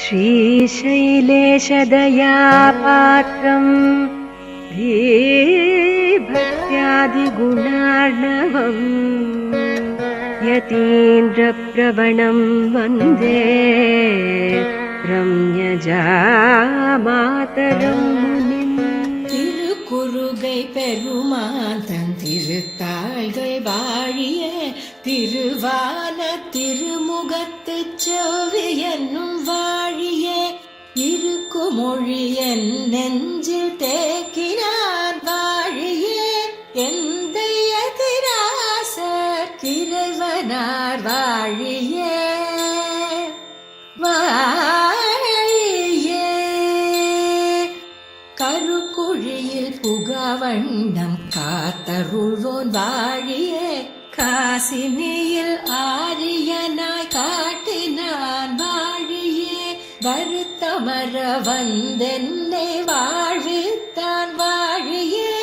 श्रीशैलेशदयापात्रम् भक्त्यादिगुणार्णवम् यतीन्द्रप्रवणं वन्दे रम्यजामातरं मुनिम्. திருக்குறுகை பெருமான் தன் திருத்தாள்கள் வாழிய திருவான திருமுகத்து செவ்வி என்னும் வாழிய இருக்குமொழி என் நெஞ்சில் தேக்கினான் வாழிய எந்தைய திராச கிரைவனார் வாழிய கருக்குழியில் புகவண்ணம் காத்தருள்வோன் வாழியே காசினியில் ஆரியனாய் காட்டினான் வாழியே வருத்தமர வந்தென்னை வாழ்வித்தான் வாழியே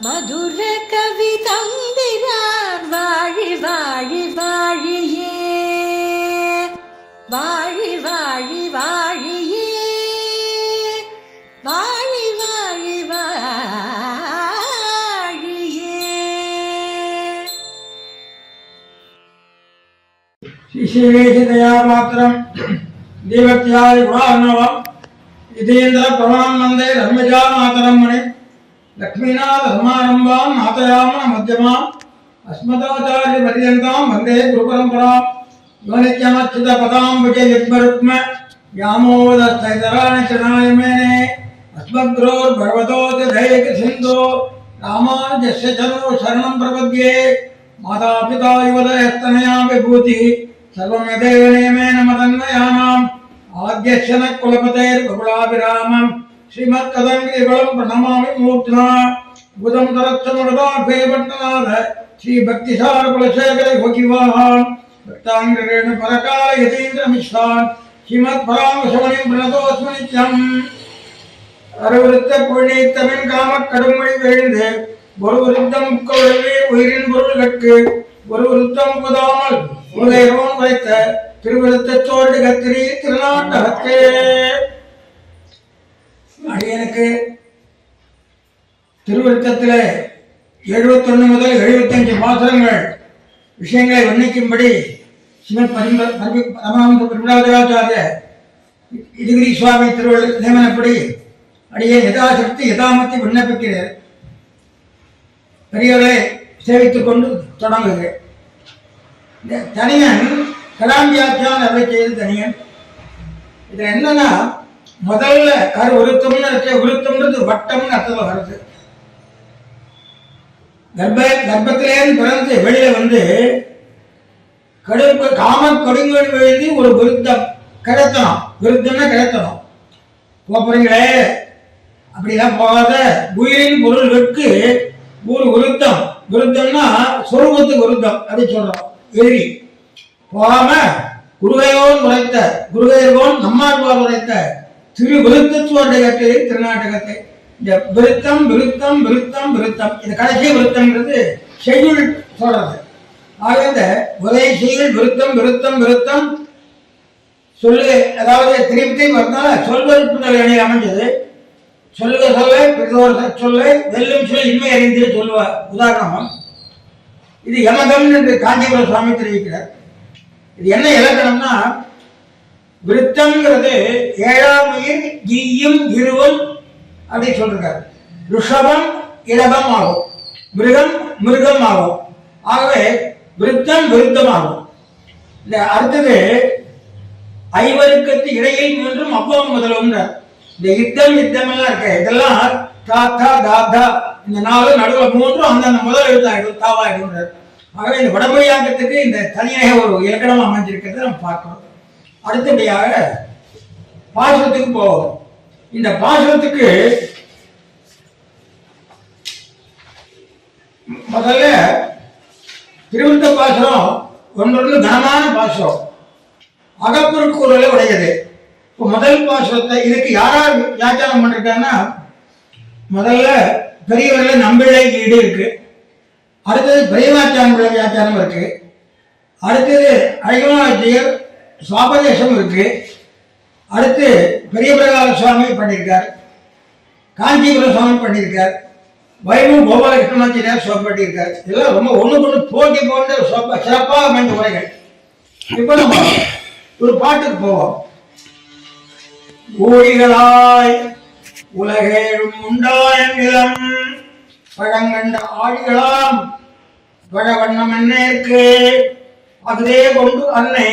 மதுர கவி தந்திரான் வாழி வாழி வாழியே வாழி வாழி வாழியே வாழி வாழி வாழியே. ஸ்ரீசைலேஷதயாபாத்திரம் தீபக்தியாதி குணார்ணவம் இதேந்திர பிரமாணம் வந்தே ரம்யஜா மாதரம் மணி லக்ஷ்மீநாத சமாரம்பாம் நாதயாம மத்தியமாம் அஸ்மதாச்சாரிய பரியந்தாம் வந்தே குருபரம்பராம் யோனித்யமச்சித பதாம் விஜய யுக்மருக்ம யாமோதஸ்தைதராணி சனாயமேனே அஸ்மத்ரோர் பகவதோதி தயக சிந்தோ ராமானுஜஸ்ய சரணோ சரணம் பிரபத்யே மாதா பிதா யுவதயஸ்தனயா விபூதி சர்வம் யதேவ நியமேன மதன்மயானாம் ஆத்யஸ்யன குலபதேர் பகுலாபிராமம் ஸ்ரீமத் கதங்கிரிவலம் பிரணமாமி மூர்த்தினா புதம் தரச்சமுடதாபே பட்டநாத ஸ்ரீ பக்திசார குலசேகர யோகிவான் பக்தாங்கிரேணு பரகால யதீந்திர மிஸ்ரான் ஸ்ரீமத் பராமசமணிம் பிரணதோஸ்மனித்யம். அறுவிருத்த புழித்தமின் காம கடுமொழி வேழ்ந்து ஒரு விருத்தம் முக்கவுடவே உயிரின் பொருள்கட்கு ஒரு விருத்தம் புதாமல் உலகம் வைத்த திருவிருத்த சோழி கத்திரி திருநாட்டகத்தே. அடியனுக்கு திருவிருத்தத்திலே 71 முதல் 75 பாசுரங்கள் விஷயங்களை வர்ணிக்கும்படி ஸ்ரீமத் பரமஹம்ச இதுகிரி சுவாமி திருவள்ளுவர் நியமனப்படி அடியே யதாசக்தி யதாமத்தி விண்ணப்பிக்கிறேன். பெரியவரை சேவித்துக் கொண்டு தொடங்குகிறேன். தனியன் கலாம்பியாக்கியான் அவை செய்து தனியன். இது என்னன்னா முதல்ல உருத்தம்னு உருத்தம்ன்றது வட்டம்னு அர்த்தம் வருது. கர்ப்பத்திலேருந்து பிறந்து வெளியில வந்து காம கொடுங்கோடு எழுதி ஒரு விருத்தம் கிடத்தணும். விருத்தம்னா கிடத்தணும். போறீங்களே அப்படிலாம் போகாத உயிரின் பொருள்களுக்கு ஒரு விருத்தம். விருத்தம்னா சொருபத்துக்கு விருத்தம் அப்படி சொல்றோம். எழுதி போகாம குருகையோன் உரைத்த குருகையோன் நம்மாழ்வார் உரைத்த திரு விருத்தத்துவண்டகத்தை திருநாட்டகத்தை இந்த விருத்தம் விருத்தம் விருத்தம் விருத்தம் இந்த கடைசி விருத்தம்ன்றது செய்யுள் சொல்றது. ஆக இந்த உதய செய்யுள் விருத்தம் விருத்தம் விருத்தம் சொல்லு, அதாவது திருப்தி வந்தால சொல்வதற்கு அணி அமைஞ்சது. சொல்லுக சொல்ல பிரிதோர் சொல்ல வெல்லும் சொல் இன்மை அறிந்து சொல்லுவார். உதாரணம் இது யமகம் என்று காஞ்சிபுர சுவாமி தெரிவிக்கிறார். இது என்ன இலக்கணம்னா விருத்தம்ங்கிறது 7ஆம் உயிர் ஈயும் இருவம் அப்படி சொல்றாரு. ருஷபம் இடபம் ஆகும், மிருகம் மிருகம் ஆகும். ஆகவே விருத்தம் விருத்தமாகும். இந்த அடுத்தது ஐவருக்கத்து இடையில் மூன்றும் அவ்வம் முதலும். இந்த யுத்தம் யுத்தம் எல்லாம் இருக்கு. இதெல்லாம் தாத்தா தாத்தா இந்த 4 நடுவில் 3 அந்தந்த முதல் எழுத்தாயிடும் தாவாயிடும். ஆகவே இந்த வடமொழியாக்கத்துக்கு இந்த தனியாக ஒரு இலக்கணம் அமைஞ்சிருக்கிறத நம்ம பார்க்கிறோம். அடுத்தபடியாக பாசுரத்துக்கு போவோம். இந்த பாசுரத்துக்கு முதல்ல திருவிருத்த பாசுரம் ஒன்றொன்று கனமான பாசுரம், அகப்புறக்கூறலை உடையது. இப்போ முதல் பாசுரத்தை இதுக்கு யாரார் வியாக்கியானம் பண்ணிருக்காங்கன்னா முதல்ல பெரியவர்கள் நம்பிள்ளை ஈடு இருக்கு. அடுத்தது பிரேமாச்சாரிய வியாக்கியானம் இருக்கு. அடுத்தது அழகமாச்சியர் சுவாபதேசம் இருக்கு. அடுத்து பெரிய பிரகார சுவாமி பண்ணியிருக்கார், காஞ்சிபுரம் சுவாமி பண்ணியிருக்கார், வைபவ கோபாலகிருஷ்ணமாச்சியார் சுவாமி பண்ணியிருக்கார். இதெல்லாம் ரொம்ப ஒண்ணுக்கு போட்டி போன்ற சிறப்பாக அமைந்த உரைகள். இப்ப நம்ம ஒரு பாட்டுக்கு போவோம். ஊழிகளாய் உலகேழும் உண்டாய நிலம் பழங்கண்ட ஆடிகளாம் பழவண்ணம் என்னேற்கு அதுவே கொண்டு அன்னை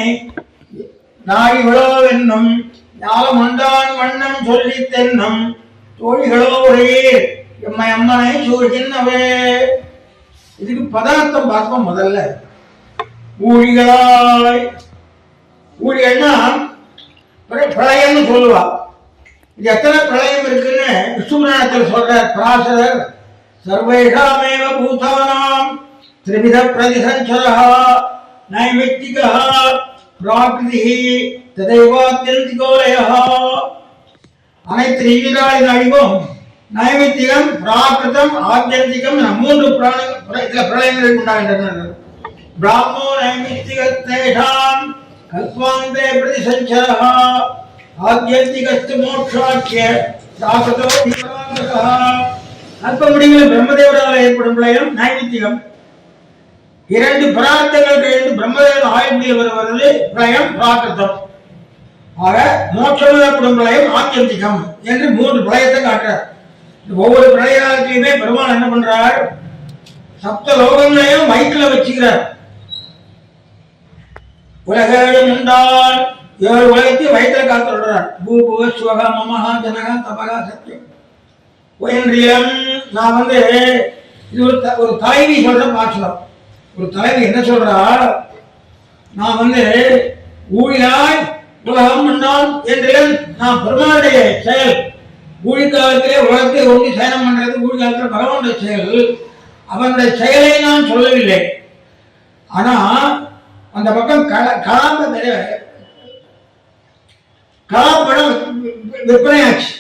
நாடி விழாவென்னும் ஞாலம் உண்டான் வண்ணம் சொல்லி தென்னும் தோழிகளோ ஒரே எம்மை அம்மனை சூழ்கின்றவே. இதுக்கு பதார்த்தம் பார்ப்போம். முதல்ல ஊழிகளாய், ஊழிகள்னா பிரளயம்னு சொல்லுவா. இது எத்தனை பிரளயம் இருக்குன்னு விஷ்ணுபுராணத்தில் சொல்ற பராசரர் சர்வேஷாமேவ பூதானாம் திரிவித பிரதிசஞ்சரா நைமித்திகா பிராகிருதி ததைவாத்யந்திகோலயா. அனைத்து நீராளின் அழிவும் நைமித்திகம், பிராகிருதம், ஆத்தியந்திகம் மூன்று பிரளயங்கள் உண்டாகின்றன. பிராமோ நைமித்திகத்தேஷாம் கல்பாந்தே பிரதிசஞ்சரா ஆத்தியந்திகஸ்து மோட்சாக்கிய பிராகிருதோ விபராங்ககா. அல்ப முடிவில் பிரம்மதேவரால் ஏற்படும் பிரளயம் நைமித்திகம். இரண்டு பரார்த்தங்கள் கழிந்து பிரம்மதேவன் ஆயுள் வருவது பிரளயம் பிராகிருதம். ஆக மோட்சம் ஏற்படும் பிரளயம் ஆத்தியந்திகம் என்று மூன்று பிரளயத்தை காட்டுறார். ஒவ்வொரு பிரளயத்திலுமே பெருமாள் என்ன பண்றார், சப்த லோகங்களையும் வயிற்றுல வச்சுக்கிறார். உலகம் உண்டால் 7 உலகத்தையும் வயிற்றுல காத்து விடுறார். பூபுவ சுவக மமஹா ஜனகா தபகா சத்தியம். என்றியம் நான் இது ஒரு தலைவி சொல்ற பாசனம். ஒரு தலைவி என்ன சொல்றா, நான் ஊழியாய் உலகம் உண்டான் என்றியம் நான் பெருமாளுடைய செயல். ஊழி காலத்திலே உலகத்தை ஒன்றி சயனம் பண்றது ஊழி காலத்தில் பகவானுடைய செயல். அவனுடைய செயலை நான் சொல்லவில்லை. ஆனா அந்த பக்கம் கலாப்படம் விற்பனையாச்சு.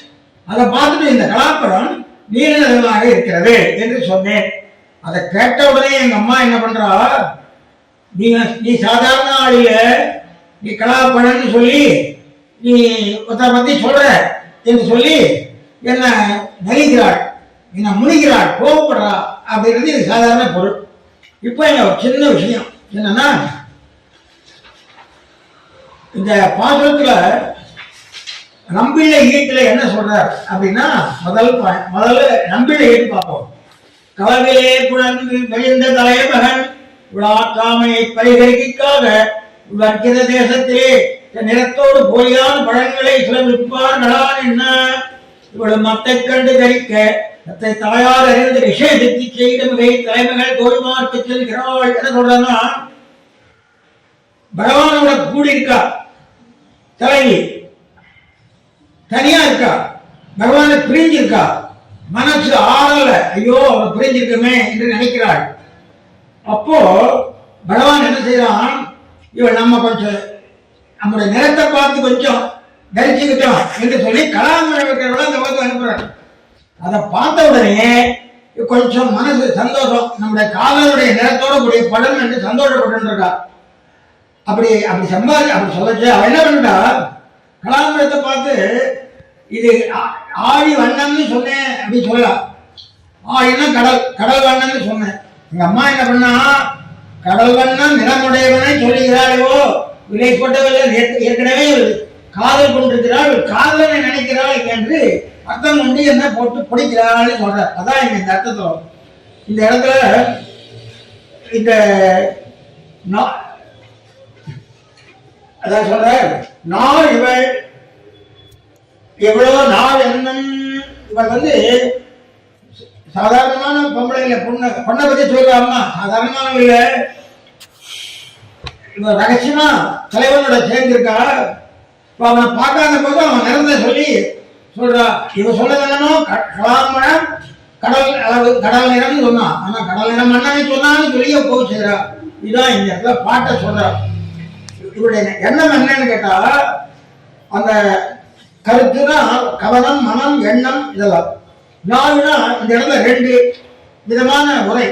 அதை பார்த்துட்டு இந்த கலாப்படம் நீலநிறமாக இருக்கிறது என்று சொன்னேன். அதை கேட்ட உடனே எங்க அம்மா என்ன பண்றா, நீ சாதாரண ஆளில நீ கலாப்படம்னு சொல்லி நீ ஒருத்தரை பத்தி சொல்ற என்று சொல்லி என்ன நலிகிறாள், என்ன முனிகிறாள், கோபப்படுறா அப்படின்றது இது சாதாரண பொருள். இப்போ ஒரு சின்ன விஷயம் என்னன்னா, இந்த பாசுரத்துல நம்பிள்ளை ஈட்டுல என்ன சொல்றார் அப்படின்னா, முதல்ல நம்பிள்ளை ஈட்டு பார்ப்போம். களவிலே புணர்ந்து வெளிந்த தலைமகன் விழாக்காமையை பரிகரிக்காக வர்க்கித தேசத்திலே நிறத்தோடு போலியான பழங்களை சில விற்பார்களான் என்ன இவளது மத்தை கண்டு தரிக்க தத்தை தாயார் அறிந்த விஷயத்தை செய்த மிகை தலைமைகள் தோல்மார்க்கு செல்கிறாள். என்ன சொல்றா, பகவானோட கூடியிருக்கா தலைவி, தனியா இருக்கா, பகவானை பிரிஞ்சிருக்கா, மனசு ஆறல, ஐயோ அவரை பிரிஞ்சிருக்கமே என்று நினைக்கிறாள். அப்போ பகவான் என்ன செய்யறான், இவள் நம்ம கொஞ்சம் நம்முடைய நிறத்தை பார்த்து கொஞ்சம் தரிச்சுக்கிட்டோம் என்று சொல்லி கலாமரவர்கள அந்த பக்கம் அனுப்புறார். அதை பார்த்த உடனே கொஞ்சம் மனசு சந்தோஷம், நம்முடைய காதலுடைய நிறத்தோட கூடிய படம் என்று சந்தோஷப்பட்டு இருக்கா. அப்படி சொல்லச்சு அவன் என்ன பண்ணிட்டா, கலாமரத்தை பார்த்து இது ஆழி வண்ணம்னு சொன்னேன் அப்படின்னு சொல்லலாம். ஆழின்னா கடல் வண்ணம்னு சொன்னேன். எங்க அம்மா என்ன பண்ணா, கடல் வண்ணம் நிறமுடையவனை சொல்லுகிறாளோ விலைப்பட்டவர்கள் ஏற்கனவே காதல் கொண்டிருக்கிறாள், காதலனை நினைக்கிறாள் என்று அர்த்தம் கொண்டு என்ன போட்டு பிடிக்கிறாள்னு சொல்ற. அதான் இந்த அர்த்தத்துல இந்த இடத்துல இந்த அதான் சொல்ற, நாள் இவள் எவ்வளவு நாள் என்னும் இவள் சாதாரணமான பொம்பளை இல்லை, பொண்ணை பத்தி சொல்ற அம்மா சாதாரணமான இல்லை, இவன் ரகசியமா தலைவனோட சேர்ந்திருக்கா. இப்ப அவனை பார்க்காத போது அவன் நிறந்த சொல்லி சொல்றா. இவன் சொன்னது என்னன்னோ கலாமரம் கடல் நிறம்னு சொன்னான். ஆனா கடல் நிறம் மன்னனை சொன்னான்னு சொல்லிய போச்சுறா. இதுதான் இந்த இடத்துல பாட்டை சொல்றா. இவருடைய எண்ணம் என்னன்னு கேட்டா, அந்த கருத்துதான் கவனம், மனம், எண்ணம் இதெல்லாம். நாள்னா இந்த இடத்துல 2 விதமான உரை.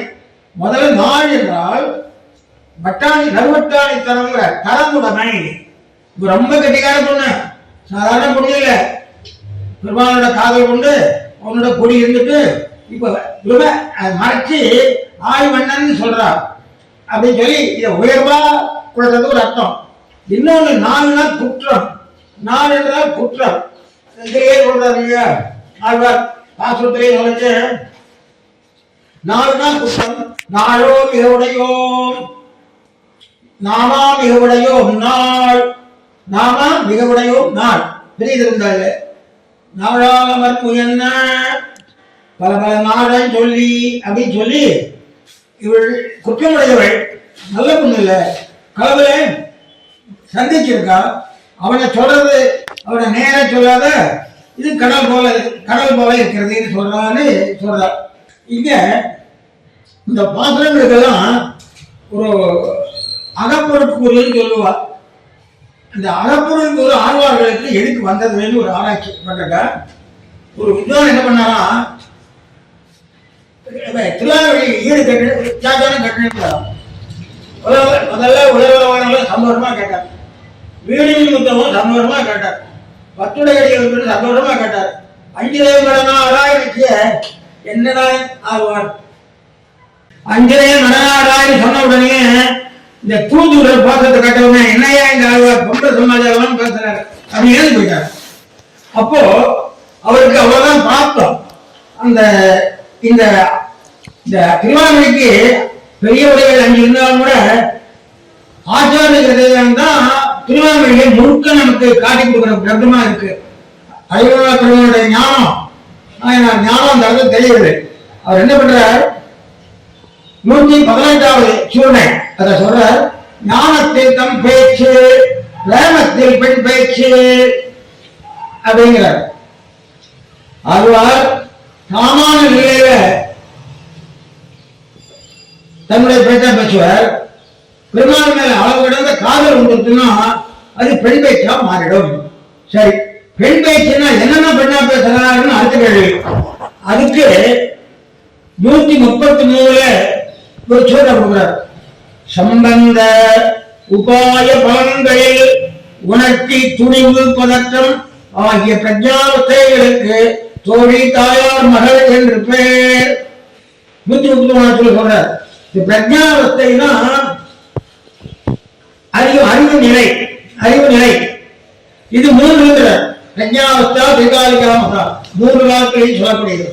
முதல்ல நாள் என்றால் நறுவட்டாணித்தனங்கிற தரமுடைமை. இது ரொம்ப கெட்டிக்கார பொண்ணு, சாதாரண முடியல, பெருமானோட காதல் கொண்டு அவனோட கொடி இருந்துட்டு இப்ப மறைச்சு ஆய்வண்ணன் சொல்றார் அப்படின்னு சொல்லி இதை உயர்வா கொடுத்தது ஒரு அர்த்தம். இன்னொன்னு நாலுனா குற்றம், நாலு என்றால் குற்றம். இதையே சொல்றாரு இல்லையா ஆழ்வார் பாசுரத்திலே சொல்லிச்சு, நாலுனா குற்றம். நாளோ மிக உடையோம், நாமா மிக உடையோம் நாள், நாமா மிக உடையோம் நாள். தெரியுது இருந்தாரு நாளாமர் முயன்ன பல பல நாடன் சொல்லி அப்படின்னு சொல்லி இவள் குற்றமுடையவள், நல்ல பொண்ணு இல்ல, கடவுள சந்திச்சிருக்கா, அவனை சொல்றது அவனை நேர சொல்லாத இது கடல் போல இருக்கிறதுன்னு சொல்றான்னு சொல்றா. இங்க இந்த பாத்திரங்களுக்கெல்லாம் ஒரு அகப்பொருட்கூறுன்னு சொல்லுவா. இந்த அகப்பொருட்கூறு ஆழ்வார்களுக்கு எதுக்கு வந்ததுன்னு ஒரு ஆராய்ச்சி பண்றா. ஒரு வித்வான் என்ன பண்ணாரா, திருவாரூரை ஈடு கட்டினா முதல்ல உலகவானவங்களும் சந்தோஷமா கேட்டார், வீடியும் முத்தமும் சந்தோஷமா கேட்டார், பத்துடையடிகள் சந்தோஷமா கேட்டார். 5 தேவங்களா ஆராய்ச்சிய என்னடா ஆழ்வார் 5 நடனாராய் சொன்ன உடனே இந்த தூதுவர் பாசத்தை கட்டவுடனே என்னையா இந்த ஆழ்வார் பொங்க சமாச்சாரம் பேசுறாரு அப்படின்னு எழுதி போயிட்டார். அப்போ அவருக்கு அவ்வளவுதான் பார்த்தோம். அந்த இந்த திருவாரூரைக்கு பெரிய உடைகள் 5 இருந்தாலும் கூட ஆச்சாரியர்கள் தான் திருவாரூரையை முழுக்க நமக்கு காட்டி கொடுக்குற கிரந்தமா இருக்கு. அழிவுடைய ஞானம் ஞானம் அந்த அளவுக்கு தெரியுது. அவர் என்ன பண்றார், 118வது சூழ்நிலை அதை சொல்றார், ஞானத்தில் தம் பேச்சு பிரேமத்தில் பெண் பேச்சு அப்படிங்கிறார். ஆழ்வார் சாமான நிலையில தன்னுடைய பேச்சா பேசுவார். பெருமாள் மேல அளவு கிடந்த காதல் வந்துருச்சுன்னா அது பெண் பேச்சா மாறிடும். சரி, பெண் பேச்சுன்னா என்னென்ன பெண்ணா பேசுறாருன்னு அடுத்த கேள்வி. அதுக்கு 133ல ஒரு சோழ கொடுக்கிறார். சம்பந்த உபாய பலன்களில் உணர்ச்சி துணிவு பதற்றம் ஆகிய பிரஜாவத்தைகளுக்கு தோழி தாயார் மகள் என்று பெயர். 133 சொல்றார். பிரஜாவஸ்தைனா அறிவு நிலை, அறிவு நிலை. இது 3 பிரஜாவஸ்தா திரிகாலிகாவஸ்தா 3 காலங்களில் சொல்லக்கூடியது.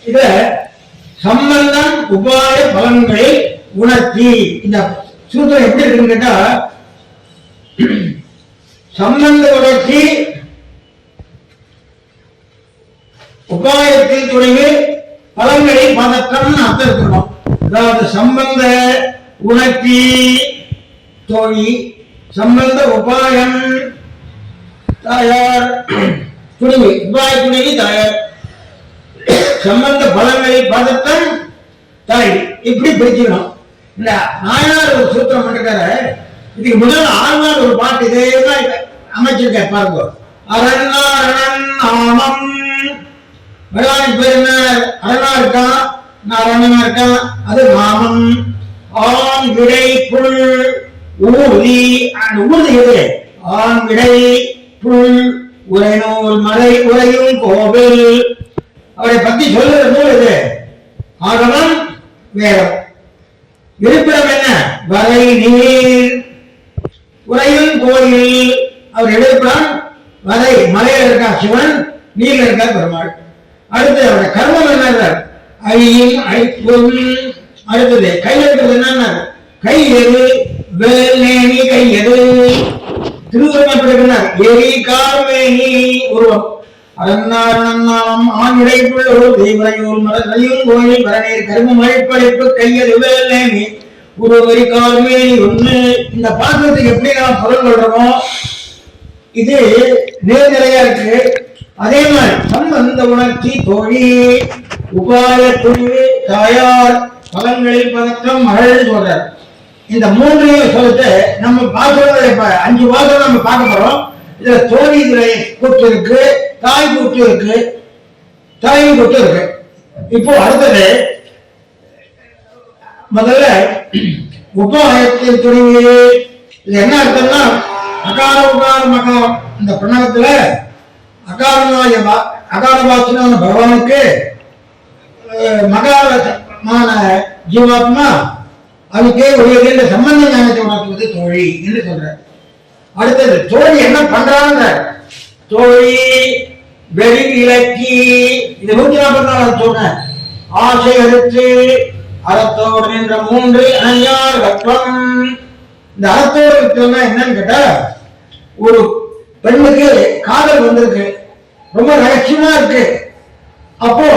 இத சம்பந்தம் உபாய பலன்களை உணர்த்தி இந்த சூத்திரம் எப்படி இருக்குன்னு கேட்டா, சம்பந்த உணர்ச்சி உபாயத்தில் துணிவு பலன்களில் பதற்றம் அர்த்தம் இருக்கணும். அதாவது சம்பந்த உணர்ச்சி தோழி, சம்பந்த உபாயம் தாயார், துணிவு உபாய துணிவு தாயார், சம்பந்த பலன்களில் பதற்றம் தாய். இப்படி பிரிச்சுக்கணும். இந்த நாயனார் ஒரு சூத்திரம் பண்ணிருக்காரு. இதுக்கு முதல்ல ஆழ்வார் ஒரு பாட்டு இதே அமைச்சிருக்க பாருங்க. அரணாரணன் நாமம், பகவானுக்கு பேர் என்ன, அரணா இருக்கான், நாராயணனா இருக்கான், அது நாமம். ஆண் விடை புல் ஊர்தி, ஊர்தி எது, ஆண் விடை புல் உரைநூல் மலை உரையும் கோவில். அவரை பத்தி சொல்லுற நூல் இது. ஆகமம் வேதம். இருப்பிடம் என்ன, வரை நீர் உரையும் கோயில். அவர் இருப்பிடம் வரை, மலையில இருக்கா சிவன், நீர்ல இருக்கா பெருமாள். அடுத்து அவருடைய கர்மம் என்ன, ஐயும் ஐப்பும். அடுத்தது கை இருக்கிறது என்ன, கை எது, வேல் நேனி கை எது. திருவுருவப்படுகிறார், எரி கார்மேனி உருவம். அரணாரணம் ஆண் இடைப்புள்ள ஒரு தெய்வரையூர் மலையும் கோயில் வரநீர் கரும மழைப்படைப்பு கையது வேல் நேனி உருவரி கார்மேனி ஒண்ணு. இந்த பாத்திரத்துக்கு எப்படி நாம் பொருள் கொள்றோமோ இது நேர்நிலையா இருக்கு. அதே மாதிரி சம்பந்த உணர்ச்சி தோழி உபாய துணிவு தாயார் பலன்களில் பதற்றம் மகள் சொல்றார். இந்த 3 சொல்லிட்டு நம்ம பாசுரங்களை 5 பாசுரம் நம்ம பார்க்க போறோம். இதுல தோழி கூட்டு இருக்கு, தாய் கூட்டு இருக்கு, தாய் கூட்டு இருக்கு. இப்போ அடுத்தது முதல்ல உபாயத்தின் துணிவு. இது என்ன அர்த்தம்னா, அகார உகார மகாரம் இந்த பிரணவத்துல அகாரமாய அகாரவாசன பகவானுக்கு மகாரமான ஜீவாத்மா அதுக்கே உயர்ந்த இந்த சம்பந்த ஞானத்தை உணர்த்துவது தோழி என்று சொல்ற. அடுத்தது தோழி என்ன பண்றாங்க? தோழி வெறி விளக்கி இந்த 144 சொன்ன ஆசை அறுத்து அறத்தோடு நின்ற 3 அணையார் கற்பம். இந்த அறத்தோடு இருக்கிறதுனா என்னன்னு கேட்டா, ஒரு பெண்ணுக்கு காதல் வந்திருக்கு, ரொம்ப ரகசியமா இருக்கு. அப்போ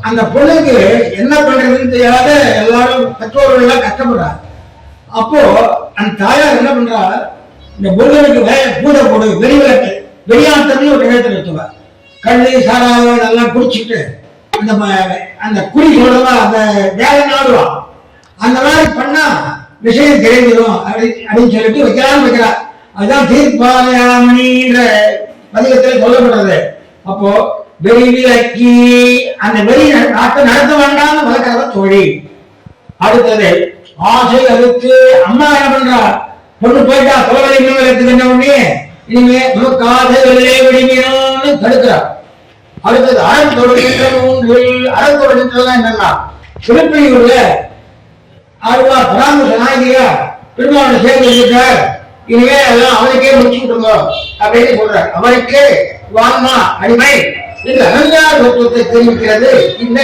அந்த பொண்ணுக்கு என்ன பண்றதுன்னு தெரியாத எல்லாரும் பெற்றோர்கள் எல்லாம் கஷ்டப்படுறா. அப்போ அந்த தாயார் என்ன பண்றா, இந்த பொண்ணுக்கு பூஜை போடு, வெளிவிளக்கு வெளியாட்டம்னு ஒரு நிகழ்ச்சி வச்சுவா. கண்ணு சாராயம் இதெல்லாம் குடிச்சிட்டு அந்த குடி சொல்றதா அந்த வேலை நாடுவான். அந்த மாதிரி பண்ணா விஷயம் தெரிஞ்சிடும் அப்படின்னு சொல்லிட்டு வைக்கிறா. அதுதான் தீர்ப்பாயாமணின்ற பதிகத்தில் சொல்லப்படுறது. அப்போ வெளி விலக்கி அந்த வெளி நாட்டை நடத்த வேண்டாம்னு வளர்க்கிறத தோழி. அடுத்தது ஆசை அறுத்து அம்மா என்ன பண்றா, பொண்ணு போயிட்டா தோழை இன்னும் எடுத்துக்கு என்ன பண்ணி இனிமே நமக்கு ஆசை வெளியே விடுங்கணும்னு தடுக்கிறா. அடுத்தது அறத்தொடர்கின்ற 3 அறத்தொடர்கின்றதான் என்னன்னா, திருப்பதியூர்ல ஆழ்வார் பராமரிச நாயகியா பெருமாளை சேர்ந்திருக்கிறார், இனிமே எல்லாம் அவனுக்கே முடிச்சு விட்டுருங்க அப்படின்னு சொல்றார். அவனுக்கு வான்மா அடிமை இந்த அலங்கார தத்துவத்தை தெரிவிக்கிறது இந்த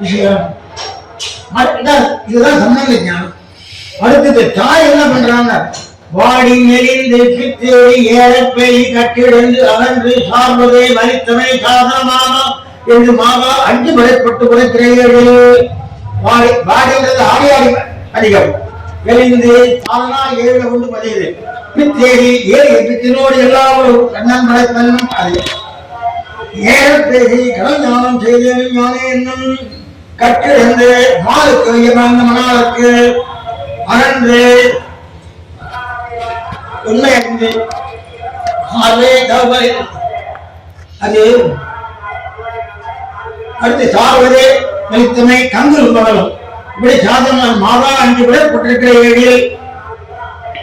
விஷயம். இதுதான் சம்பந்த ஞானம். அடுத்தது தாய் என்ன பண்றாங்க, வாடி நெறிந்து பித்தேறி ஏழப்பை கட்டிடந்து அகன்று சார்வதை வலித்தமை சாதனமாமா என்று மாவா 5 முறைப்பட்டு உரைக்கிறீர்கள். வாடின்றது ஆடி அதிகம், வெளிந்து சாதனா 7 கொண்டு பதியுது. பித்தேறி ஏழு பித்தினோடு எல்லாரும் கண்ணன் மலைத்தன் அது ஏழப்பேகி கடல் ஞானம் செய்தேன் ஞானே என்னும் கட்டிடந்து மாலுக்கு இயமந்த மணாலுக்கு அகன்று உண்மை அறிந்து அது அடுத்து சார்வதே வலித்தமை கங்குல் மகளும் இப்படி சாதன மாதா 5 விடப்பட்டிருக்கிற ஏழில்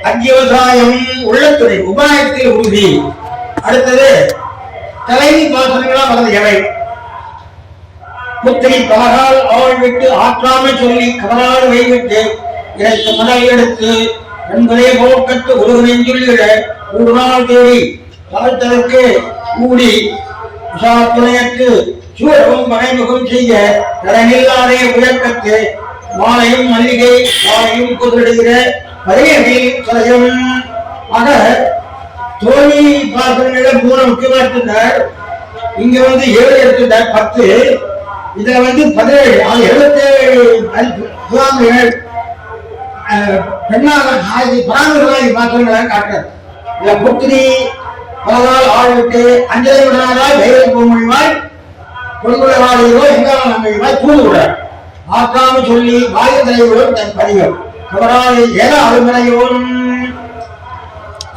அத்தியவசாயம் உள்ளத்துறை உபாயத்தில் உறுதி. அடுத்தது தலைவி பாசனங்களா வளர்ந்த எவை புத்திரி பலகால் அவள் விட்டு ஆற்றாமை சொல்லி கவலால் வைவிட்டு இறைத்த மடல் எடுத்து என்பதே போக்கத்து ஒரு நெஞ்சுள்ளிட 3 நாள் தேடி தளத்ததற்கு கூடி துணையற்று சூழவும் மறைமுகம் செய்ய கடனில்லாதே உயர்க்கத்து மாலையும் மல்லிகை மாலையும் குதிரிடுகிற பழையவில் கலையும். ஆக தோழி பாசனங்கள 3 முக்கியமா எடுத்துட்டார். இங்க 7 எடுத்துட்டார், 10. இதுல 17 77 சுவாமிகள் பெண்ணாக பராமரிசனாகி பாசனங்களை காட்டுறார். இதுல புத்திரி பலகால் ஆள் விட்டு அஞ்சலை விடனாராய் தைரிய பூமொழிவாய் பொன்முறைவாளிகளோ எங்காலும் நம்பிவாய் தூதுவிடார் ஆற்றாம சொல்லி வாயுதலையோடும் தன் பதிகம் கவராலை ஏக அலுமனையோடும்.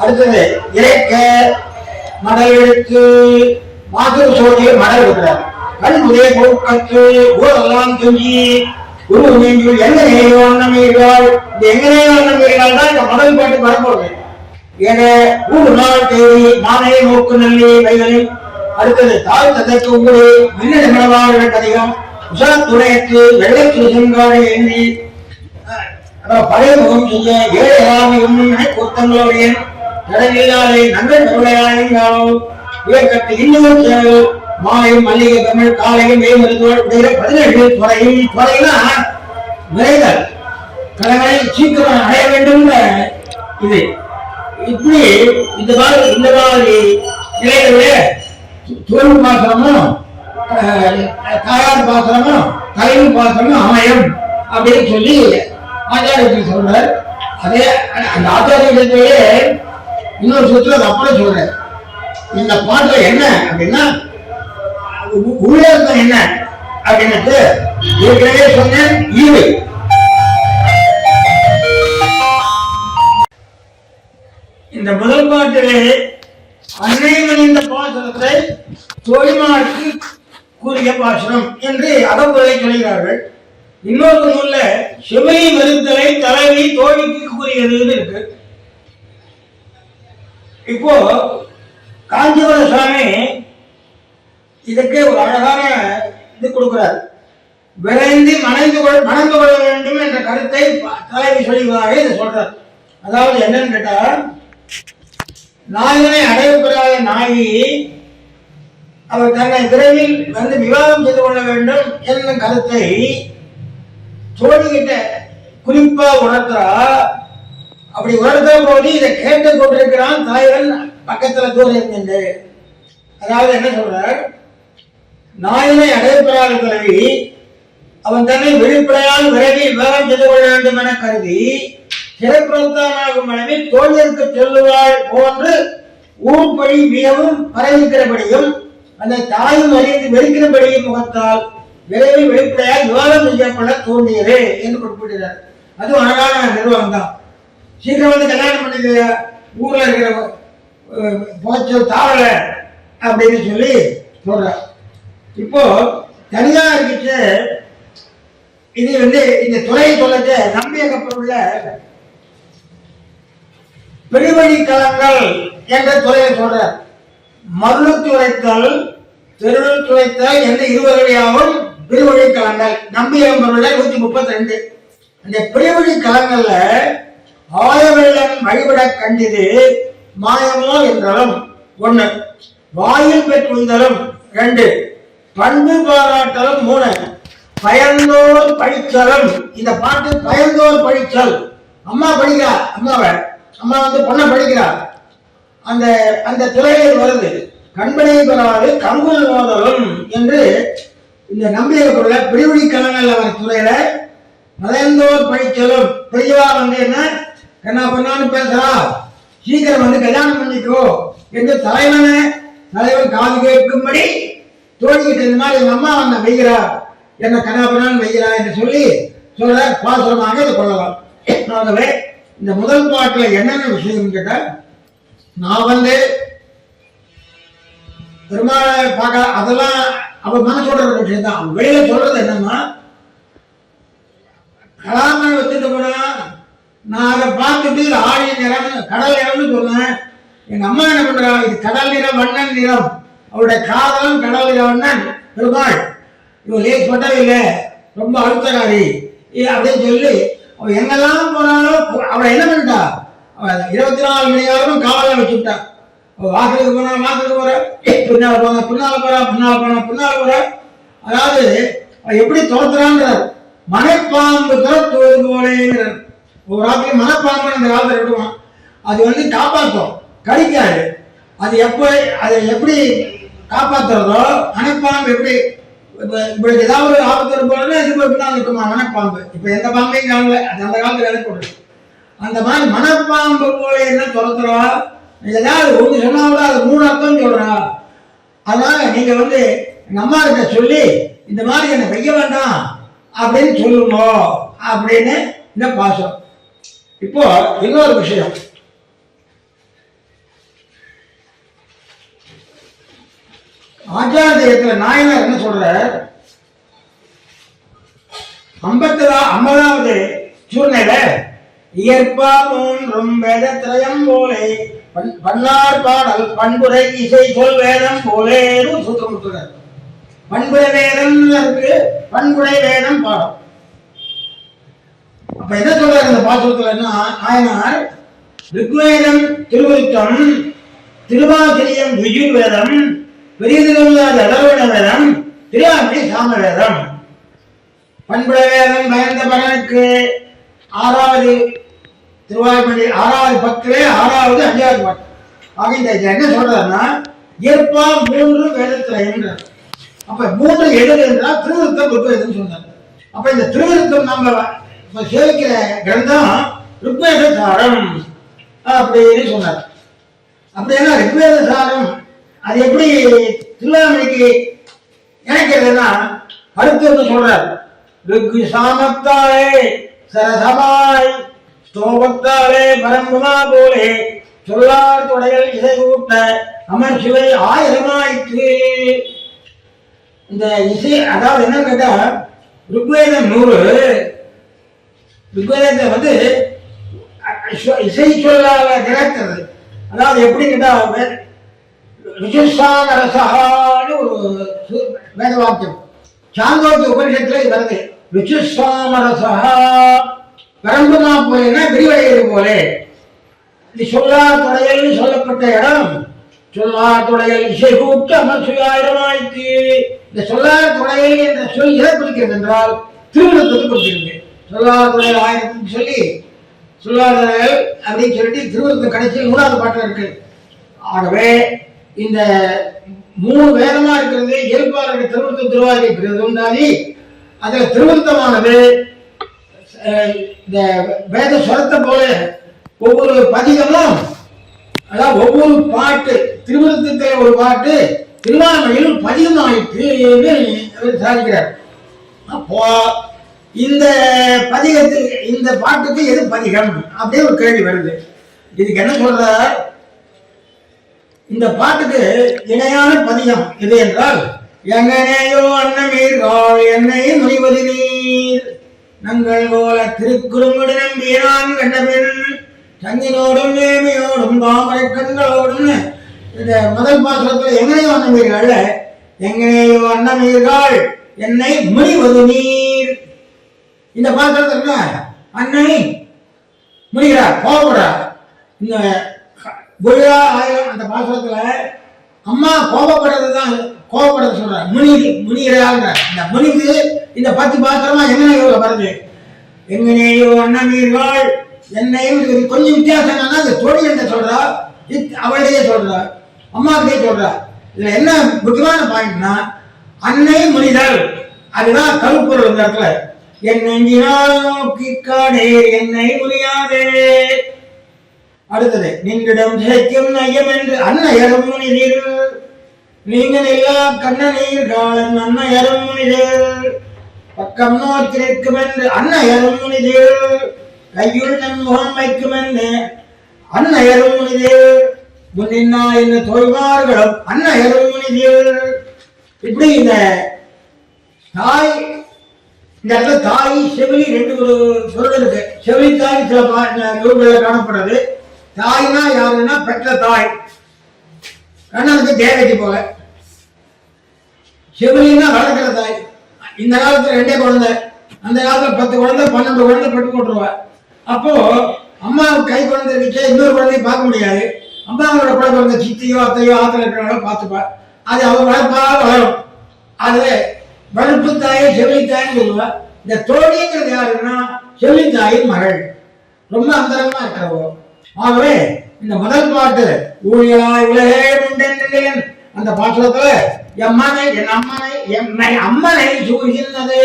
அடுத்தது இறைக்க மடல் எடுத்து மாசூர் சோதியை மடல் இருக்கிறார். கண் உதய போக்கத்து ஊரெல்லாம் துஞ்சி குரு நீங்கள் எங்கனையோ அன்னமீர்கள் இந்த எங்கனையோ அன்னமீர்கள் தான் இந்த மடல் பாட்டு வரப்போகுது. என 3 நாள் தேதி நானே நோக்கு நல்லி வைகளில். அடுத்தது தாய் ததற்கு உங்களை மின்னணு மிளவாக அதிகம் உஷாத்துறையற்று வெள்ளை செங்காலை எண்ணி பழைய முகம் செய்ய 7 ஏழாமையும் கூத்தங்களுடைய கடலில்லாதை நங்கள் கருளையாயும் இயக்கத்து இன்னும் மாலையும் மல்லிகை தமிழ் காலையும் மே மருத்துவர் 17 துறையினா விரைதல் கடனை சீக்கிரம் அடைய வேண்டும். இது இப்படி இந்த மாதிரி நிலைகளிலே தோல் பாசனமும் தாயார் பாசனமும் தலைவு பாசனமும் அமையும் அப்படின்னு சொல்லி ஆச்சாரியத்தில் சொல்றார். அதே அந்த ஆச்சாரியத்திலேயே இன்னொரு சுற்று அப்புறம் சொல்றார். இந்த பாட்டுல என்ன அப்படின்னா உள்ளர்த்தம் என்ன அப்படின்னுட்டு ஏற்கனவே சொன்னேன். ஈவு இந்த முதல் பாட்டிலே அன்னைவன் இந்த பாசனத்தை தோழிமாருக்கு கூறிய பாசனம் என்று அகம்புரை சொல்கிறார்கள். இன்னொரு நூல்ல செவிலி மறுத்தலை தலைவி தோழிக்கு கூறியதுன்னு இருக்கு. இப்போ காஞ்சிபுர சுவாமி இதுக்கு ஒரு அழகான இது கொடுக்கிறார். விரைந்து மணந்து கொள்ள வேண்டும் என்ற கருத்தை தலைவி சொல்லிவதாக இதை சொல்றார். அதாவது என்னன்னு கேட்டா, நாயகனை அடையப்பெறாத நாயகி அவர் தன்னை விரைவில் வந்து விவாதம் செய்து கொள்ள வேண்டும் என்ற கருத்தை தோழிகிட்ட குறிப்பா உணர்த்துறா. அப்படி உணர்த்த போது இதை கேட்டுக் கொண்டிருக்கிறான் தலைவன் பக்கத்துல தூரம் இருந்து. அதாவது என்ன சொல்றார், நாயனை அடையப்பெறாத தலைவி அவன் தன்னை வெளிப்படையால் விரைவில் விவாதம் செய்து கொள்ள வேண்டும் என கருதி சிறைப்புறத்தானாகும் அளவில் தோழிற்கு சொல்லுவாள் போன்று ஊர்படி மிகவும் பரவிக்கிறபடியும் அந்த தாயும் அறிந்து வெறுக்கிறபடியும் முகத்தால் விரைவில் வெளிப்படையால் விவாதம் செய்யப்பட தோன்றியது என்று குறிப்பிடுகிறார். அதுவும் அழகான நிர்வாகம் தான். சீக்கிரம் வந்து கல்யாணம் பண்ணி ஊர்ல இருக்கிற போச்சு தாவல அப்படின்னு சொல்லி சொல்ற. இப்போ தனியா இருக்கிச்சு இது வந்து இந்த துறையை சொல்லச்சு நம்பிய கப்பல் உள்ள பெருவழி களங்கள் என்ற துறையை சொல்ற. மருளுத்துரைத்தல் பெருளுத்துரைத்தல் என்ற இருவகையாகவும் பெருவழி களங்கள் நம்பியம் 132. அந்த பெருவழி களங்கள்ல ஆயவெள்ளம் வழிபட கண்டிது மாயமோ என்றாலும் 1, வாயில் பெற்றுதலும் 2, பண்பு பாராட்டலும் 3, பயந்தோர் படிச்சலும். இந்த பாட்டு பயந்தோர் படிச்சல். அம்மா படிக்கிறார், அம்மா வந்து பொண்ணை படிக்கிறார். அந்த அந்த துறையில் வருது. கண்பனை பெறாது கங்குல் மோதலும் என்று இந்த நம்பியக்குள்ள பிரிவிழி கலங்கள் அவர் துறையில பயந்தோர் படிச்சலும். பெரியவா வந்து என்ன பண்ணான்னு பேசுறா, சீக்கிரம் வந்து கல்யாணம் பண்ணிக்கோ என்று தலைவன் காது கேட்கும்படி தோழிக்கிட்டு இந்த மாதிரி எங்க அம்மா வந்த வைக்கிறா, என்ன கண்ணாபண்ணான்னு வைக்கிறா என்று சொல்லி சொல்ற பாசுரமாக இதை கொள்ளலாம். ஆகவே இந்த முதல் பாட்டுல என்னென்ன விஷயம் கேட்டா, நான் வந்து பெருமாளை பார்க்க அதெல்லாம் அவ மனசோட ஒரு விஷயம் தான். அவன் வெளியில சொல்றது என்னன்னா, கலாமனை வச்சுட்டு போனா நான் அதை பார்த்துட்டு ஆழி நிறம் கடல் நிறம்னு சொன்னேன். எங்க அம்மா என்ன பண்றா, இது கடல் நிறம் வண்ணன் நிறம், அவருடைய காதலும் கடல் நிற வண்ணன் பெருமாள், இவன் லேஸ் பட்டவே இல்லை, ரொம்ப அழுத்தகாரி அப்படின்னு சொல்லி அவன் எங்கெல்லாம் போனாலும் அவளை என்ன பண்ணிட்டா, அவன் 24 மணி நேரமும் காவல வச்சுட்டா. அவள் வாசலுக்கு போனா வாசலுக்கு போற, பின்னால போற. அதாவது எப்படி துரத்துறான்றார், மனைப்பாம்பு துரத்துவது போலேங்கிறார். ஒரு ராத்திரி மனப்பாம்பு அந்த காலத்தில் விடுவான், அது வந்து காப்பாற்றும், கடிக்காது. அது அதை எப்படி காப்பாத்துறதோ, மனப்பாம்பு எப்படி இப்படி ஏதாவது ஒரு ஆபத்து இருப்போம்னா இது பின்னால் இருக்குமா மனப்பாம்பு. இப்ப எந்த பாம்பையும் காணல, அது அந்த காலத்துல விளக்கு. அந்த மாதிரி மனப்பாம்பு போல என்ன துரத்துறா, ஏதாவது ஒன்று சொன்னாலும் அது 3 அர்த்தம் சொல்றா. அதனால நீங்க வந்து எங்க அம்மா கிட்ட சொல்லி இந்த மாதிரி என்னை வைக்க வேண்டாம் அப்படின்னு சொல்லுங்க அப்படின்னு இந்த பாசம். இப்போ இன்னொரு விஷயம், ஆச்சாரியத்துல நாயனார் என்ன சொல்ற, 50வது சூழ்நிலை இயற்பா 3 வேதத்திரயம் போலே பன்னார் பாடல் பண்புரை இசை சொல் வேதம் போலேன்னு சூத்திரமுத்துறார். பண்புரை வேதம் இருக்கு, பண்புரை வேதம் பாடம். அப்ப என்ன சொல்றாரு இந்த பாசுரத்துல, நாயனார் ரிக்வேதம் திருவிருத்தம், திருவாசிரியம் விஜுர்வேதம், பெரிய திருவிழாத அதர்வண வேதம், திருவாண்டி சாம வேதம். பண்புரை வேதம் பயந்த பலனுக்கு 6வது திருவாய்மொழி 6வது 10 6வது 5வது பாட்டு. ஆக இந்த என்ன சொல்றாருன்னா, இயற்பா 3 வேதத்திரயம். அப்ப 3 எது என்றால் திருவிருத்தம் ருக்வேதம் சொன்னார். அப்ப இந்த திருவிருத்தம் நம்ம சேவிக்கிற கிரந்தம் ருக்வேத சாரம் அப்படின்னு சொன்னார். அப்படின்னா ருக்வேத சாரம் அது எப்படி திருவாமணிக்கு இணைக்கிறதுனா, அடுத்து வந்து சொல்றார், ருக் சாமத்தாலே சரசமாய் ஸ்தோபத்தாலே பரம்புமா போலே சொல்லார் தொடைகள் இசை கூட்ட அமர் சிவை 1000ஆயிற்று. இந்த இசை அதாவது என்ன கேட்டா, ருக்வேதம் 100, ருக்வேதத்தை வந்து இசை சொல்லால திறக்கிறது. அதாவது எப்படி கேட்டா ருச்சிசாமரசகான்னு ஒரு வேத வாக்கியம் சாந்தோக்கிய உபனிஷத்துல இது வருது. ருச்சிசாமரசகா வரம்புமா போலேன்னா விரிவடைகிறது போலே. இது சொல்லார் தொடையல்னு சொல்லப்பட்ட இடம் சொல்லார் தொடையல் இசை கூட்டு அமர்சுயாயிரமாய்க்கு. இந்த சொல்லார் தொடையல் என்ற சொல் எதை குறிக்கிறது என்றால் திருமணத்துக்கு குறிக்கிறது. சொல்லார் தொடையல் ஆயிரத்துக்கு சொல்லி சொல்லார் தொடையல் அப்படின்னு சொல்லிட்டு திருமணத்துக்கு கடைசியில் 3வது பாட்டில் இருக்கு. ஆகவே இந்த 3 வேதமா இருக்கிறது இயல்பாளர்கள் திருவருத்தம் திருவாதிரை பிரிவுண்டாதி. அதுல திருவருத்தமானது இந்த வேத சொரத்தை போல ஒவ்வொரு பதிகமும் அதாவது ஒவ்வொரு பாட்டு திருவருத்தத்துல ஒரு பாட்டு திருவாரூரில் பதிகமாயிற்று சாதிக்கிறார். அப்போ இந்த பதிகத்துக்கு இந்த பாட்டுக்கு எது பதிகம் அப்படியே ஒரு கேள்வி வருது. இதுக்கு என்ன சொல்ற இந்த பாட்டுக்கு இணையான பதிகம் எது என்றால் எங்கனேயோ அன்னமீர்கள் என்னை முனிவது நீர் நங்கள் போல திருக்குறுங்குடி நம்பியான் கண்டபின் சங்கினோடும் நேமியோடும் தாமரை கண்களோடும் இந்த முதல் பாசுரத்தில் எங்கனையோ அன்னமீர்கள் எங்கனேயோ அன்னமீர்கள் என்னை முனிவது நீர். இந்த பாசுரத்தில் அன்னை முனிகிறார் கோபப்படுறார். இந்த குழா ஆயிரம் அந்த பாசுரத்துல அம்மா கோபப்படுறதுதான் கோபப்படுறது சொல்றார். முனிகிறாங்க இந்த முனிக்கு இந்த 10 பாசுரமா எங்கனையோ வருது. எங்கனையோ அன்னமீர்கள் என்னையும் கொஞ்சம் வித்தியாசம் என்னன்னா இந்த தொழில் என்ன சொல்றா அவளையே சொல்றா அம்மாக்கிட்டே சொல்றா. இதுல என்ன முக்கியமான பாயிண்ட்னா அன்னை முனிதல் அதுதான் கருப்பொருள். இந்த இடத்துல என் நெஞ்சினால் நோக்கிக்காடே என்னை முனியாதே. அடுத்தது நின்றிடம் ஜெயிக்கும் நையம் என்று அன்னையரும் முனிதீர் நீங்கள் எல்லா கண்ணநீர் காலன் அன்னையரும் முனிதீர் பக்கம் நோக்கி நிற்கும் என்று அன்னையரும் முனிதீர் கையுள் நன் முகம் வைக்கும் என்று அன்னையரும் முனிதீர் முன்னின்னா என்ன தோய்மார்களும் அன்னையரும் முனிதீர். இப்படி இந்த தாய் இந்த இடத்துல தாய் செவிலி 2 பொருள் இருக்கு. செவிலி தாய் சில நூல்களில் காணப்படுறது. தாய்னா யாருன்னா பெற்ற தாய் கண்ணனுக்கு தேவகி போல. செவிலினா வளர்க்கிற தாய். இந்த காலத்துல 2 குழந்தை அந்த காலத்துல 10 குழந்தை 12 குழந்தை பெற்று கொண்டுருவா. அப்போ அம்மாவுக்கு கை குழந்தை இருந்துச்சு இன்னொரு குழந்தைய பார்க்க முடியாது. அம்மாவோட கூட பிறந்த சித்தியோ அத்தையோ ஆத்துல இருக்கிறவங்களோ பார்த்துப்பா. அது அவ வளர்ப்பா வளரும். அதுல வளர்ப்பு தாயை செவிலி தாயின்னு சொல்லுவா. இந்த தோழிங்கிறது யாருன்னா செவிலி தாயின் மகள் ரொம்ப அந்தரமா இருக்கிறவோ. ஆகவே இந்த முதல் பாட்டு ஊழியலாய் உலகே உண்டென்றேன் அந்த பாசுரத்துல எம்மனை என் அம்மனை என்னை அம்மனை சூழ்கின்றது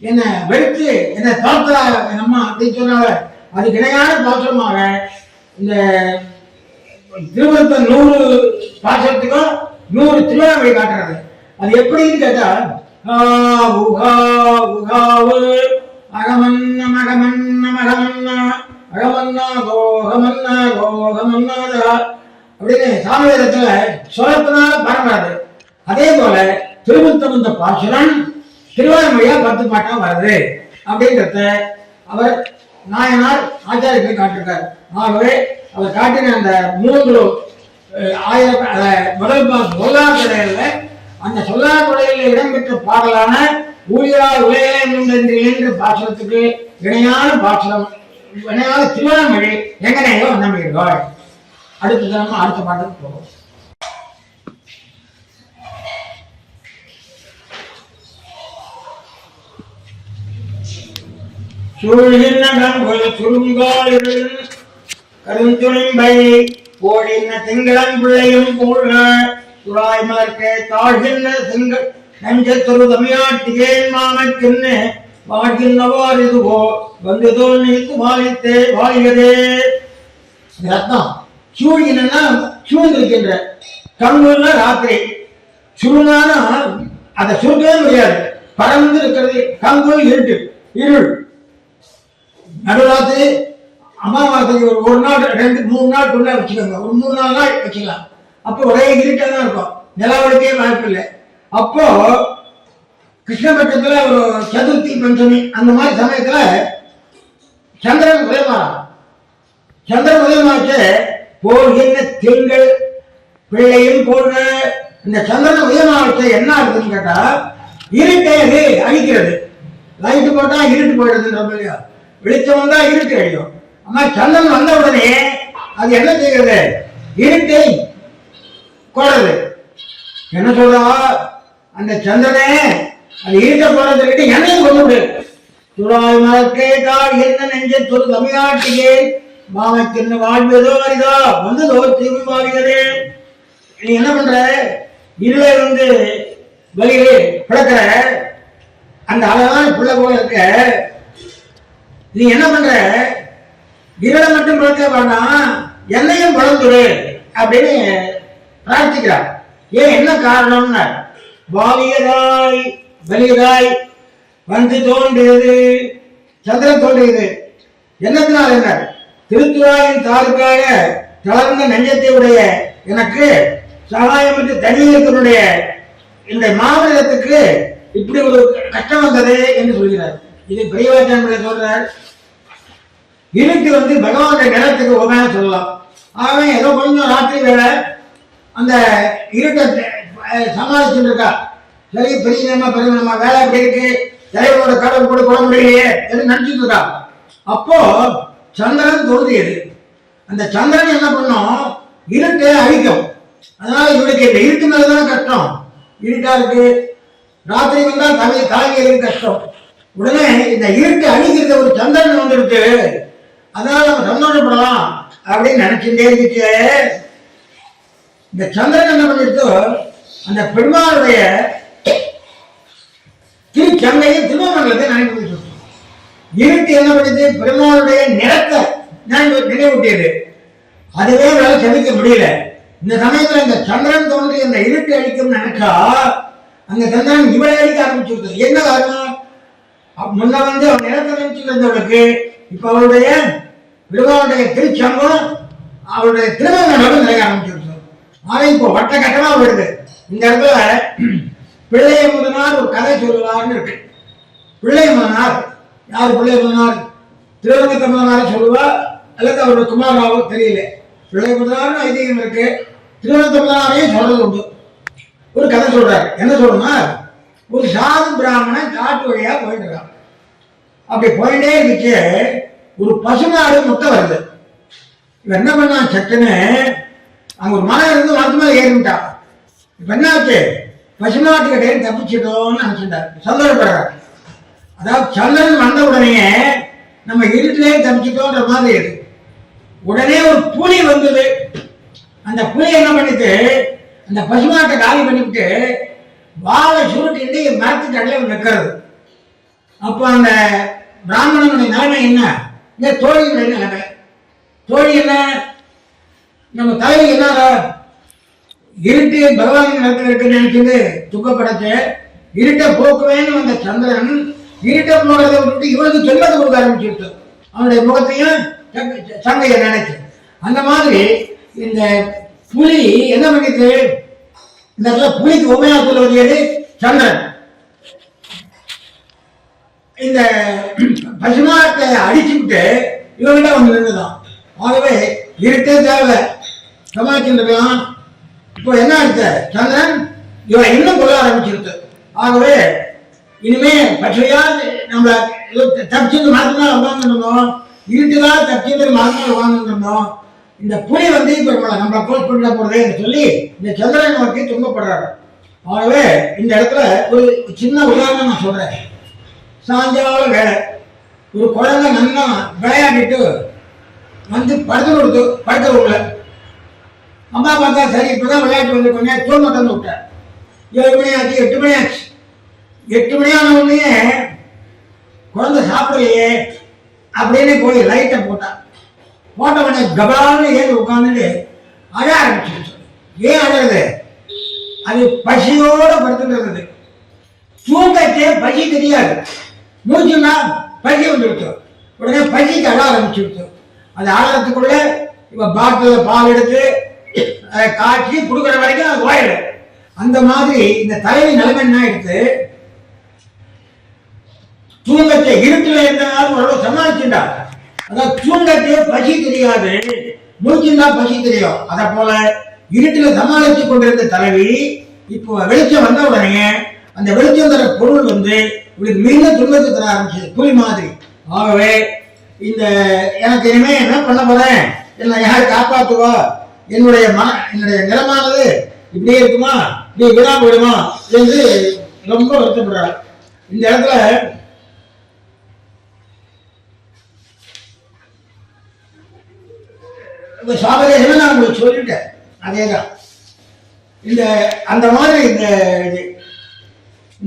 என்ன வெறுத்து என்னை தோற்றா என் அம்மா அப்படின்னு சொன்னால அதுக்கு இணையான பாசுரமாக இந்த திருவருத்தம் 100 பாசுரத்துக்கும் 100 திருவிழாவை காட்டுறது. அது எப்படின்னு கேட்டா அகமன்ன மகமன்ன மகமன்னா அகமன்னா கோகமன்னா கோகமன்னாதா அப்படின்னு சாமவேதத்துல சொல்லத்தினால பரவாது. அதே போல திருவருத்தம் இந்த பாசுரம் திருவாரூரியா 10 பாட்டா வருது அப்படின்றத அவர் நாயனார் ஆச்சாரியர்கள் காட்டிருக்கார். ஆகவே அவர் காட்டின அந்த 3 முதல் சொல்லாக்குடையில அந்த சொல்லாக்குடையில இடம்பெற்ற பாடலான ஊழியா உலகே என்ற பாசுரத்துக்கு இணையான பாசுரம் இணையான திருவாரூரி எங்கனையோ நம்புகிறாள். அடுத்த அடுத்த பாட்டுக்கு போவோம். சுருங்காலில் கருந்துணிம்பை ஓடின திங்களன் பிள்ளையும் போல்க துளாய் மலர்க்கே தாழ்கின்ற திங்கள் நஞ்சத்தொரு தமிழ்நாட்டிகேன் மாமைக்குன்னு வாழ்கின்றவாறு இதுவோ வந்து தோல் நீக்கு வாழித்தே வாழ்கிறதே. அர்த்தம் சூழ்கினா சூழ்ந்திருக்கின்ற கங்குன்னா ராத்திரி சுருங்கானா அதை சுருக்கவே முடியாது பறந்து இருக்கிறது. கங்கு இருட்டு இருள் நடுராத்திரி அமாவாசைக்கு ஒரு நாள் 2-3 நாள் கொண்டா வச்சுக்கோங்க. ஒரு 3-4 நாள் வச்சுக்கலாம். அப்போ ஒரே இருட்டா தான் இருக்கும். நிலவடிக்கே வாய்ப்பு இல்லை. அப்போ கிருஷ்ணபட்சத்துல ஒரு சதுர்த்தி பஞ்சமி அந்த மாதிரி சமயத்துல சந்திரன் உதயமாறான். சந்திரன் உதயமாச்சு போகின்ற திங்கள் பிள்ளையும் போன்ற இந்த சந்திரன் உதயமாவட்ட என்ன இருக்குன்னு கேட்டா இருட்டை அது அழிக்கிறது. லைட்டு போட்டா இருட்டு போயிடுதுன்ற இல்லையா, வெளிச்சம் வந்தா இருட்டு அழியும். ஆனா சந்திரன் வந்த உடனே அது என்ன செய்கிறது, இருட்டை கொள்றது. என்ன சொல்றா, அந்த சந்திரனே அது இருட்ட போறதுக்கிட்ட என்னையும் கொண்டு விடு. துறாய் மலர்க்கே கால் என்ன நெஞ்ச தொரு தமிழ்நாட்டிலே மாமக்கின்னு வாழ்வதோ அரிதா வந்ததோ தீவி வாழ்கிறது. நீ என்ன பண்ற, இருளை வெளியே பிளக்கிற அந்த அழகான பிள்ளை போல இருக்க. நீ என்ன பண்ற, இருளை மட்டும் பிளக்க வேண்டாம், என்னையும் வளர்ந்துரு அப்படின்னு பிரார்த்திக்கிறார். ஏன், என்ன காரணம்னா, வாலியதாய் வெளியதாய் தோன்றியது சந்திரன் தோன்றியது. என்னத்தினால் என்ன, திருத்துறாயின் தாருக்காக தளர்ந்த நெஞ்சத்தை உடைய எனக்கு சகாயமற்ற தனியத்தினுடைய இந்த மாவட்டத்துக்கு இப்படி ஒரு கஷ்டம் வந்தது என்று சொல்கிறார். இது பெரியவாச்சான் சொல்றார். இருட்டு பகவானுடைய நிலத்துக்கு உபமையா சொல்லலாம். ஆகவே ஏதோ கொஞ்சம் ராத்திரி வேலை அந்த இருட்டை சமாளிச்சுட்டு இருக்கா. சரி, பெரிய நம்ம வேலை அப்படி இருக்கு, தலைவரோட கடவுள் கூட போட முடியலையே என்று நினைச்சிட்டு இருக்கா. அப்போ சந்திரன் தோன்றியது. அந்த சந்திரன் என்ன பண்ணும், இருட்டை அழிக்கும். அதனால இவருக்கு இந்த இருட்டு மேலதான் கஷ்டம். இருட்டா இருக்கு, ராத்திரி வந்தா தலைவருக்கு கஷ்டம். உடனே இந்த இருட்டு அழிக்கிறது ஒரு சந்திரன் வந்துருக்கு, அதனால நம்ம சந்தோஷப்படலாம் அப்படின்னு நினைச்சுட்டே இருந்துச்சு. இந்த சந்திரன் என்ன பண்ணிருக்கோ, அந்த பெருமாளுடைய திருச்சங்கையும் திருமணத்தை நினைவு. இருட்டு என்ன பண்ணிட்டு பெருமாளுடைய நிறத்தை நினைவூட்டியது. அதுவே வேலை செலுத்த முடியல. இந்த சமயத்துல இந்த சந்திரன் தோன்றி அந்த இருட்டு அடிக்கும் நினைச்சா அந்த சந்திரன் இவளை அடிக்க ஆரம்பிச்சிருக்கு. என்ன காரணம், முன்ன அவன் நிறத்தை நினைச்சுட்டு இருந்தவளுக்கு இப்ப அவளுடைய பெருமாளுடைய திருச்சங்கம் அவளுடைய திருமணம் நிறைய ஆரம்பிச்சிருக்கு. ஆனா இப்போ வட்ட கட்டமா வருது. இந்த இடத்துல பிள்ளைய முதனார் ஒரு கதை சொல்லுவார்னு இருக்கு. பிள்ளைய முதனார் யார், பிள்ளைய முதனார் திருவரங்கத்த முதனார சொல்லுவா அல்லது அவருடைய குமாராவோ தெரியல. பிள்ளைய முதனார்னு ஐதீகம் இருக்கு, திருவரங்கத்த முதனாரையும் சொல்றது உண்டு. ஒரு கதை சொல்றாரு. என்ன சொல்லணும்னா, ஒரு சாது பிராமணன் காட்டு வழியா போயிட்டு இருக்கான். அப்படி போயிட்டே இருந்துச்சு, ஒரு பசுமாடு முட்டை வருது. இவன் என்ன பண்ணான், சட்டுன்னு அங்க ஒரு மரம் இருந்து மரத்து மேல ஏறிட்டான். இப்ப என்ன ஆச்சு, பசுமாட்டுக்கிட்டே தப்பிச்சிட்டோம்னு நினைச்சிட்டார், சந்தோஷப்படுறார். அதாவது சந்திரன் வந்த உடனே நம்ம இருட்டிலே தப்பிச்சிட்டோன்ற மாதிரி இருக்கு. உடனே ஒரு புலி வந்தது. அந்த புலி என்ன பண்ணிட்டு அந்த பசுமாட்டை காலி பண்ணிவிட்டு வாழை சுருட்டிட்டு மரத்துக்கு அடையில நிற்கிறது. அப்போ அந்த பிராமணனுடைய நிலைமை என்ன, இந்த தோழியினுடைய நிலைமை. தோழி என்ன, நம்ம தலைவி என்ன, இருட்டு பகவான் நிலத்தில் இருக்குன்னு நினைச்சது துக்கப்படைச்சு இருட்டை போக்குவேன்னு வந்த சந்திரன் இருட்டை போகிறத விட்டு இவனுக்கு செல்வத்தை கொடுக்க ஆரம்பிச்சுட்டு அவனுடைய முகத்தையும் சங்கையை நினைச்சு. அந்த மாதிரி இந்த புலி என்ன பண்ணிட்டு, இந்த இடத்துல புலிக்கு உண்மையா சொல்லுவது சந்திரன். இந்த பசுமாட்டை அடிச்சுட்டு இவங்கிட்ட வந்து நின்றுதான். ஆகவே இருட்டே தேவை சமாளிச்சுருக்கலாம். இப்போ என்ன ஆச்சு, சந்திரன் இவன் இன்னும் கொள்ள ஆரம்பிச்சிருக்கு. ஆகவே இனிமே பச்சையா நம்ம தப்பிச்சு மரத்துனால உட்கார்ந்து இருந்தோம், இருட்டுதான் தப்பிச்சு மரத்துனால உட்கார்ந்து இருந்தோம். இந்த புலி இப்ப நம்மளை போஸ்ட் பண்ண போறதே சொல்லி இந்த சந்திரன் நோக்கி துன்பப்படுறாரு. ஆகவே இந்த இடத்துல ஒரு சின்ன உதாரணம் நான் சொல்றேன். சாயங்கால வேலை ஒரு குழந்தை நல்லா விளையாடிட்டு படுத்து கொடுத்து படுத்த விடல. அம்மா பார்த்தா சரி இப்பதான் விளையாட்டு வந்து கொஞ்ச நேரம் தூங்க தந்து விட்டேன். 7 மணி ஆச்சு, 8 மணி ஆச்சு. 8 மணி ஆன உடனே குழந்தை சாப்பிடலையே அப்படின்னு போய் லைட்டை போட்டான். போட்ட உடனே கபால்னு ஏறி உட்காந்துட்டு அழ ஆரம்பிச்சு. ஏன் அழகுது, அது பசியோட படுத்துட்டு இருந்தது. தூங்கச்சே பசி தெரியாது, மூச்சுன்னா பசி வந்துடுச்சு. உடனே பசிக்கு அழ ஆரம்பிச்சுடுச்சு. அது ஆழத்துக்குள்ள இப்ப பாட்டில் பால் எடுத்து காய்ச்சி கொடுக்குற வரைக்கும் அது வாயில. அந்த மாதிரி இந்த தலைவி நிலைமை என்ன எடுத்து தூங்கத்தை இருட்டுல இருந்தனாலும் ஓரளவு சமாளிச்சுட்டா. அதாவது தூங்கத்தே பசி தெரியாது, மூச்சுன்னா பசி தெரியும். அதை போல இருட்டுல சமாளிச்சு கொண்டிருந்த தலைவி இப்போ வெளிச்சம் வந்த உடனே அந்த வெளிச்சம் தர பொருள் இவளுக்கு மீண்டும் துன்பத்தை தர ஆரம்பிச்சது, புலி மாதிரி. ஆகவே இந்த எனக்கு இனிமே என்ன பண்ண போறேன், என்ன யார் காப்பாற்றுவா, என்னுடைய நிலமானது இப்படியே இருக்குமா, இப்படி விழா போயிடுமா என்று ரொம்ப வருத்தப்படுறார். இந்த இடத்துல சாபதேசமே நான் உங்களுக்கு சொல்லிட்டேன். அதேதான் இந்த அந்த மாதிரி இந்த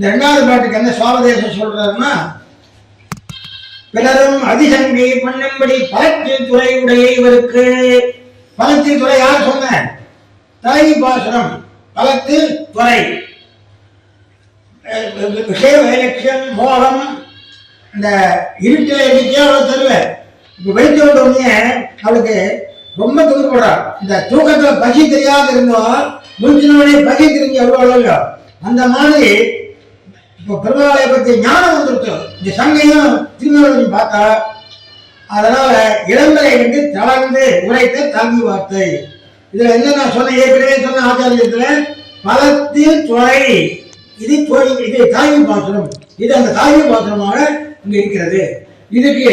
இரண்டாவது பாட்டுக்கு என்ன சாபதேசம் சொல்றாருன்னா, பிறரும் அதிசங்கை பண்ணும்படி பலத்தில் துறை உடைய இவருக்கு. பலத்தில் துறை யார் சொன்ன? தலைவி பாசுரம். பலத்தில் துறை விஷய வைலட்சியம் மோகம் இந்த இருட்டில் இருந்துச்சே அவளை தருவ. இப்ப வெளிச்ச உடனே அவளுக்கு ரொம்ப துன்பப்படுறாள். இந்த தூக்கத்துல பசி தெரியாத இருந்தோம், முடிச்சினோடனே பசி தெரிஞ்சு அவ்வளோ. அந்த மாதிரி இப்போ பெருமாளை பற்றி ஞானம் வந்துருக்கு. இந்த சங்கையும் திருமணம் பார்த்தா அதனால இளம்பரை கண்டு தளர்ந்து உரைத்த தாங்கி வார்த்தை. இதுல என்ன நான் சொன்ன ஏற்கனவே சொன்ன ஆச்சாரியத்துல பலத்தில் துறை, இது தாய்மை பாசனம். இது அந்த தாய்மை பாசனமாக இங்க இருக்கிறது. இதுக்கு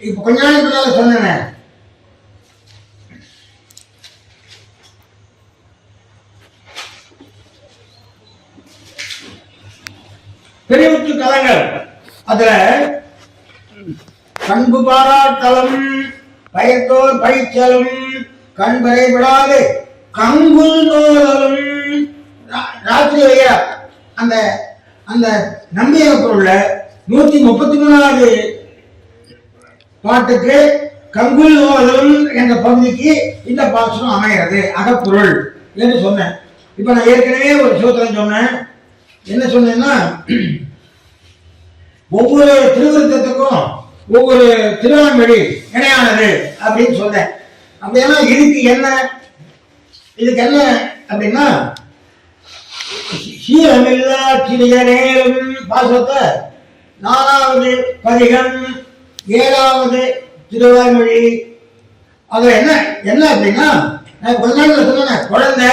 இப்ப கொஞ்ச நாளைக்கு முன்னால சொன்னேன், பெரியவுற்று கலங்கள். அதுல பண்பு பாராட்டலும் பயத்தோர் பயிற்சலும் கண்பறை விடாது கங்குல் நோதலும். ராத்திரி வையா அந்த அந்த நம்பிய பொருள்ல 133வது பாட்டுக்கு கங்குல் நோதலும் என்ற பகுதிக்கு இந்த பாசனம் அமைகிறது அகப்பொருள் என்று சொன்னேன். இப்ப நான் ஏற்கனவே ஒரு சூத்திரம் சொன்னேன். என்ன சொன்னேன்னா, ஒவ்வொரு திருவிருத்தத்துக்கும் ஒவ்வொரு திருவான்மொழி இணையானது அப்படின்னு சொன்னேன். அப்படின்னா இதுக்கு என்ன அப்படின்னா, சீரமில்லா சிறிய நேரம் பாசத்தை 4வது பதிகம் 7வது திருவாய்மொழி. அது என்ன அப்படின்னா, நான் கொஞ்ச நாள் சொன்னேன், குழந்தை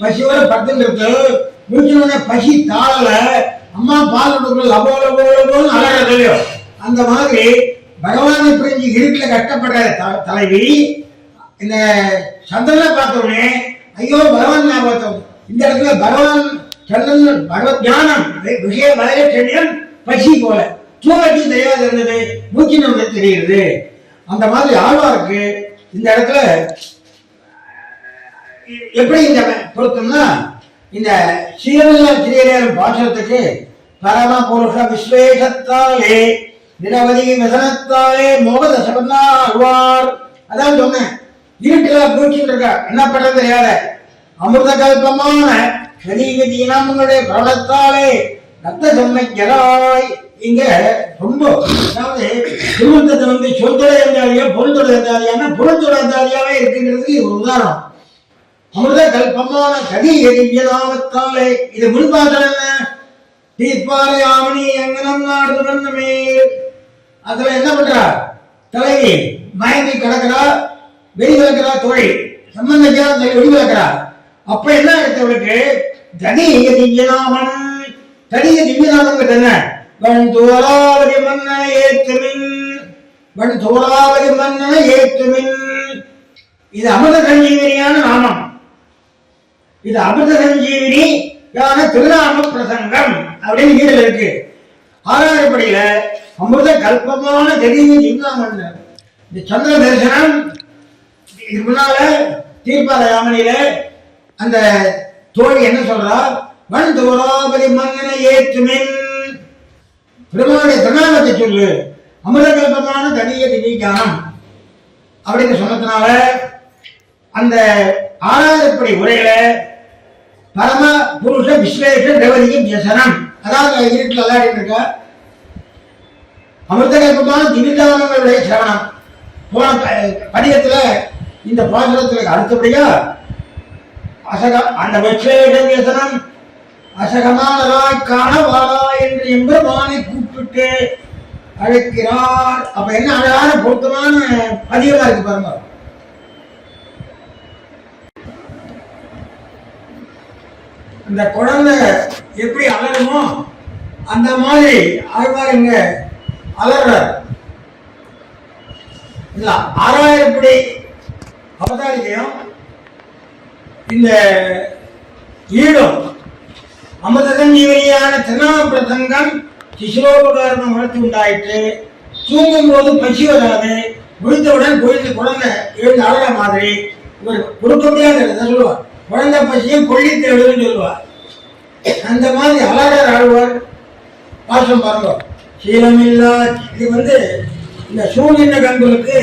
பசியோட படுத்துருக்கு, முடிச்சோடனே பசி தாழல, அம்மா பால் கொடுக்கல அபோல அழகோ. அந்த மாதிரி பகவானை புரிஞ்சு இருட்டுல கஷ்டப்படுற தலைவி இந்த சந்திரனை பார்த்தோடனே ஐயோ பகவான் ஞாபகம். இந்த இடத்துல பகவான் சந்திரன் பகவத் ஞானம் விஷய வளைய செடியம் பசி போல தூக்கி தெரியாது இருந்தது, மூச்சு நம்ம தெரியுது. அந்த மாதிரி ஆழ்வாருக்கு இந்த இடத்துல எப்படி இந்த பொருத்தம்னா, இந்த சீரநேரம் பாசனத்துக்கு பரம புருஷ விஸ்வேஷத்தாலே நிரவதி மிதனத்தாலே மோகதசபன்னார். அதான் சொன்னேன், இருட்டுல பூச்சிட்டு இருக்கா, என்ன பண்றது தெரியாத அமிர்த கல்பமான சரீகதி இனங்களுடைய பிரபலத்தாலே ரத்த சம்மைக்கராய். இங்க ரொம்ப அதாவது திருமணத்தை சொல்தொடை இருந்தாலியா பொருள்தொடை இருந்தாலியான்னா பொருள்தொடை இருந்தாலியாவே இருக்கின்றதுக்கு ஒரு உதாரணம். அமிர்த கல்பமான கதி எதிவியதாமத்தாலே. இது முன்பாசல் என்ன? தீர்ப்பாறை ஆவணி எங்கனம் நாடு மேல். அதுல என்ன பண்றா? தலைவி மயங்கி கிடக்கிறா, வெளி விளக்கிறா, தொழில் சம்பந்தா வெளி விளக்கிறா. அப்ப என்ன எடுத்தவளுக்கு தனிய திவ்யநாமன். தனிய திவ்யநாமம் என்ன? வன் தோராவதி மன்னனை ஏற்றுமின், வன் தோராவதி மன்னனை ஏற்றுமின். இது அமிர்த சஞ்சீவினியான நாமம். இது அமிர்த சஞ்சீவினி திருநாம பிரசங்கம் அப்படின்னு வீடுல இருக்கு. 6வது படியில அமிர்த கல்பமான தெளிவு ஜிங்காமன். இந்த சந்திர தரிசனம் இதுக்கு முன்னால தீர்ப்பார யாமனியில அந்த தோழி என்ன சொல்றா? வன் தோராபதி மன்னனை ஏற்றுமின். பெருமானுடைய திருநாமத்தை சொல்லு, அமிர்த கல்பமான தனிய திவ்யானம் அப்படின்னு சொன்னதுனால அந்த 6வது படி உரையில பரம புருஷ விஸ்வேஷ தேவதியின் வியசனம். அதாவது இருட்டில் விளையாடிட்டு இருக்க அமிர்த கல்பமான திவ்யதானங்களுடைய சிரவணம். போன படிகத்துல இந்த பாசுரத்துக்கு அடுத்தபடியா அந்த விஸ்வேஷ வியசனம் அசகமானராய் காணவாரா என்று எம்பெருமானை கூப்பிட்டு அழைக்கிறார். அப்ப என்ன அழகான பொருத்தமான பதிகமா இருக்கு பாருங்க. அந்த குழந்தை எப்படி அலருமோ அந்த மாதிரி ஆழ்வார் இங்க அலறார். இல்ல ஆறாயிரப்படி அவதாரிக்கையும் இந்த ஈடும் அமிர்தசஞ்சீவனியான திருநாமப்பிரசங்கம் சிசுரோபகாரம் வளர்த்து உண்டாயிற்று. தூங்கும் போது பசி வராது, விழுந்தவுடன் குழந்தை எழுந்து அழற மாதிரி இவர் கொடுக்க முடியாத சொல்லுவார். குழந்தை பசியும் கொல்லி தேடுன்னு சொல்லுவார். அந்த மாதிரி அழகர் ஆழ்வார் பாசம் பாருங்க. சீலமில்லா இது இந்த சூழ்நிலை கண்களுக்கு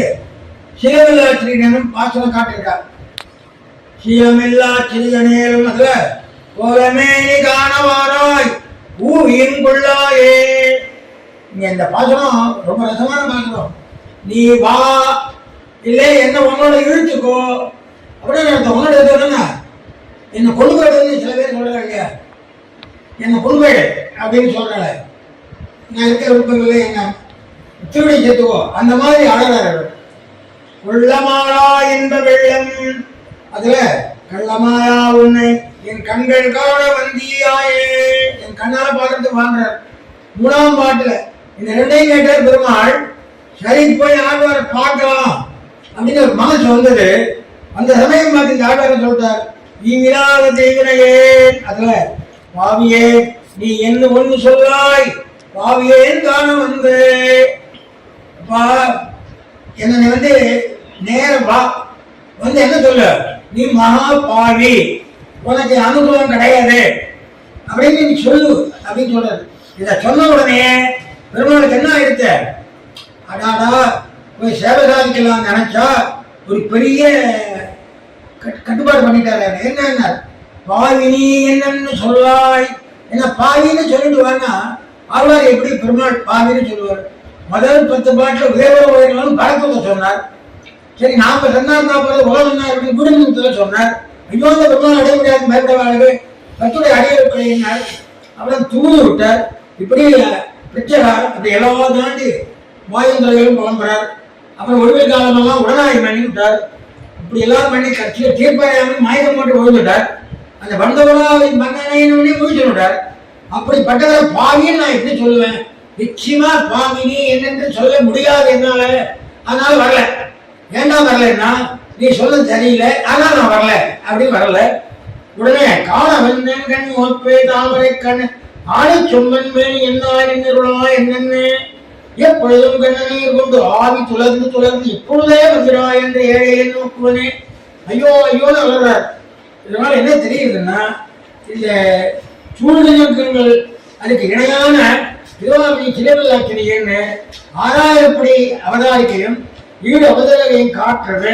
சீலமில்லா ஸ்ரீகனும் பாசனம் காட்டிருக்கார். சீலமில்லா சிறியனேலும் அதுல கோலமே காணவாராய் ஊயின் கொள்ளாயே. இங்க இந்த பாசனம் ரொம்ப ரசமான பாசனம். நீ வா இல்லை என்ன உன்னோட இழுத்துக்கோ அப்படின்னு உன்னோட எதுனா என்னை கொண்டு போயிடுன்னு சில பேர் சொல்றாங்க. என்னை கொண்டு போயிடு அப்படின்னு சொல்றாங்க. நான் இருக்க விருப்பங்களை என்ன திருடி சேர்த்துக்கோ அந்த மாதிரி அழகார். உள்ளமாயா என்ற வெள்ளம் அதுல கள்ளமாயா உன்னை என் கண்கள் காண வந்தியாயே. என் கண்ணால பார்க்கறதுக்கு வாங்குறார். 3ஆம் பாட்டுல இந்த 2ஐயும் கேட்டார் பெருமாள். சரி போய் ஆழ்வாரை பார்க்கலாம் அப்படின்னு ஒரு மனசு வந்தது. அந்த சமயம் பார்த்து இந்த ஆழ்வாரை சொல்றார். நீ விழாத தெய்வனையே அதுல பாவியே நீ என்ன ஒண்ணு சொல்லாய் பாவியேன்னு காண வந்து என்ன நேரம் வா என்ன சொல்ல நீ மகா பாவி உனக்கு அனுகூலம் கிடையாது அப்படின்னு நீ சொல்லு அப்படின்னு சொல்றாரு. இதை சொன்ன உடனே பெருமாளுக்கு என்ன ஆயிடுச்சு? அடாடா போய் சேவை சாதிக்கலாம் நினைச்சா ஒரு பெரிய கட்டுப்பாடு பண்ணிட்டாரு. என்ன பாவினி என்னன்னு சொல்லாய் என்ன பாவின்னு சொல்லிட்டு வாங்க. ஆழ்வார் எப்படி பெருமாள் பாவின்னு சொல்லுவார்? முதல் 10 பாட்டில் உதயபுரம் பழக்கத்தை சொன்னார். சரி நாம சொன்னார் நான் போறது உலகம் என்ன அப்படின்னு குடும்பத்துல சொன்னார். ஐயோ அந்த பெருமாள் அடைய முடியாது பயப்படவாளு கத்துடைய அடையினார். அப்புறம் தூது விட்டார். இப்படி பிச்சைகார் அப்படி எல்லா தாண்டி வாயுந்தரைகளும் புலம்புறார். அப்புறம் ஒருவில் காலமெல்லாம் உடனாய் பண்ணி விட்டார். இப்படி எல்லாரும் பண்ணி கட்சியை தீர்ப்பாயாமல் மயக்கம் போட்டு விழுந்துட்டார். அந்த வந்தவராவை மன்னனைன்னு முடிச்சு விட்டார். அப்படிப்பட்டவரை பாவின்னு நான் எப்படி சொல்லுவேன்? நிச்சயமா பாவினி என்னென்று சொல்ல முடியாது என்னால. அதனால வரல. ஏண்டா வரலன்னா நீ சொல்ல தெரியல ஆனால் நான் வரல அப்படின்னு வரல. உடனே காண வந்தன் கண் ஓப்பே தாமரை கண் ஆணை சொம்மன் மேல் என்னென்ன எப்பொழுதும் கண்ணனை கொண்டு ஆவி துளர்ந்து இப்பொழுதே வந்துடா என்று ஏழையை நோக்குவனே. ஐயோ ஐயோன்னு வளர்றார். இதனால என்ன தெரியுதுன்னா இந்த சூழ்நிலைகள் அதுக்கு இணையான திருவாமணி சிலைவல்லாக்கிரியன்னு 6000 அவதாரிக்கையும் ஈடு அவதாரிகையும் காட்டுறது.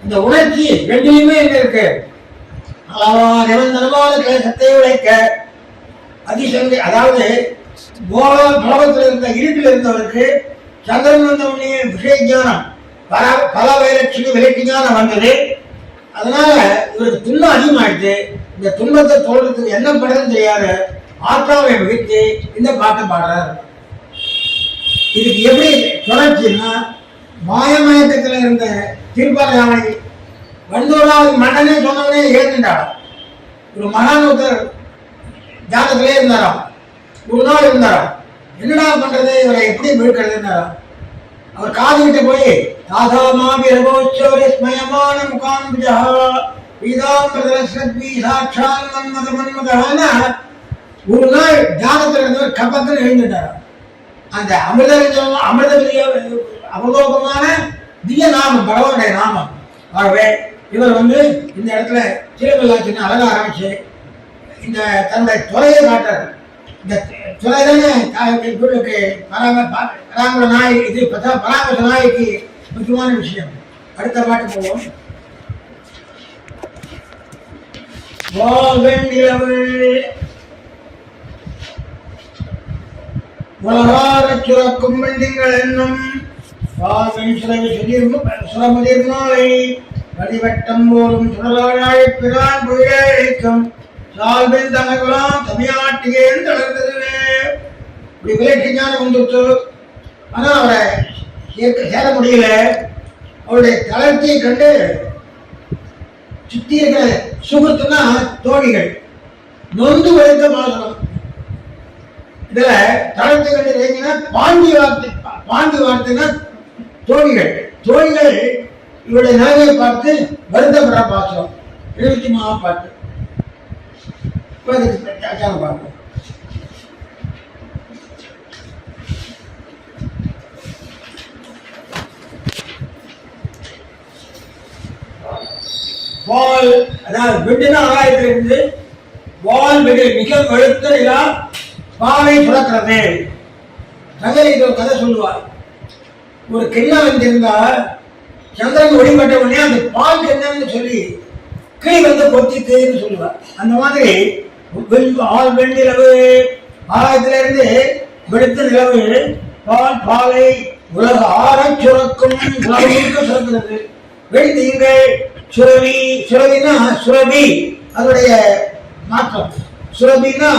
இந்த உணர்ச்சி ரெண்டுலையுமே என்ன இருக்கு? நிரந்தரமான கிளேசத்தை உழைக்க அதிசந்தை அதாவது கோலத்தில் இருந்த இருட்டில் இருந்தவருக்கு சந்திரன் வந்த உடனே விஷய ஞானம் பல வைலட்சுமி விலக்கு ஞானம் வந்தது. அதனால இவருக்கு துன்பம் அதிகமாயிடுச்சு. இந்த துன்பத்தை தோன்றதுக்கு என்ன பண்றதுன்னு தெரியாத ஆத்மாவை விழித்து இந்த பாட்டை பாடுறார். இதுக்கு எப்படி தொடர்ச்சின்னா மாயமயக்கத்தில் இருந்த திருப்பாலை வந்தோடாவது மன்னனே சொன்னவனே ஏற்றுட்டாள். ஒரு மகானூத்தர் ஜாதகத்திலே இருந்தாராம். ஒரு நாள் இருந்தாராம். என்னடா பண்றது இவரை எப்படி விழுக்கிறதுன்னாராம். அவர் காதுகிட்ட போய் தாதாமாபிரபோச்சோரஸ்மயமான முகாம்பிஜா பீதாம்பரஸ்ரத்வி சாட்சான் மன்மத மன்மதஹான ஒரு நாள் ஜாதகத்தில் இருந்தவர் கபத்தில் எழுந்துட்டாராம். அந்த அமிர்தோகமான திவ்ய நாமம் பகவானுடைய நாமம். ஆகவே இவர் இந்த இடத்துல சிலைவல்லாச்சின்னு அழக ஆரம்பிச்சு இந்த தன்னுடைய துறையை காட்டுறாரு. இந்த துறை தானே பராமர நாய். இது பராமர நாய்க்கு முக்கியமான விஷயம். அடுத்த பாட்டு போவோம். உலகாரச் சுரக்கும் வெண்டிங்கள் என்னும் சுரமுதிர்மாலை வடிவட்டம் போலும் சுடலாழாழைப் பிரான் புயழைக்கும் சால்பின் தனகுலாம் தமிழ்நாட்டிகேன்னு தளர்ந்ததுவே. இப்படி விலைக்கு ஞானம் வந்துட்டு ஆனா அவரை சேர முடியல. அவருடைய தளர்ச்சியை கண்டு சுத்தி இருக்கிற சுகத்துனா தோழிகள் நொந்து உழைத்த பாசனம். இதுல தளத்தை கண்டு பாண்டி வார்த்தைன்னா தோழிகள் இவருடைய நிலையை பார்த்து வருத்தப்படுற பாசனம் 73 பாட்டு. பார்ப்போம். வால், அதாவது வெட்டின ஆகாயத்திலிருந்து வால் வெடி மிக வெளுத்த நிலா பாலை சுரக்கிறது. தங்கை ஒரு கதை சொல்லுவார். ஒரு கிண்ணம் வந்திருந்தா சந்திரன் ஒளிப்பட்ட உடனே அந்த பால் என்னன்னு சொல்லி கிளி வந்து கொத்திக்குன்னு சொல்லுவார். அந்த மாதிரி ஆள் வெண்ணிலவு ஆகாயத்திலிருந்து வெளுத்த நிலவு பாலை உலக ஆற சுரக்கும் உலக சுரக்கிறது. வெண்தீங்கள் சுரவினா சுரபி, அதோடைய மாற்றம். சுரபின்னா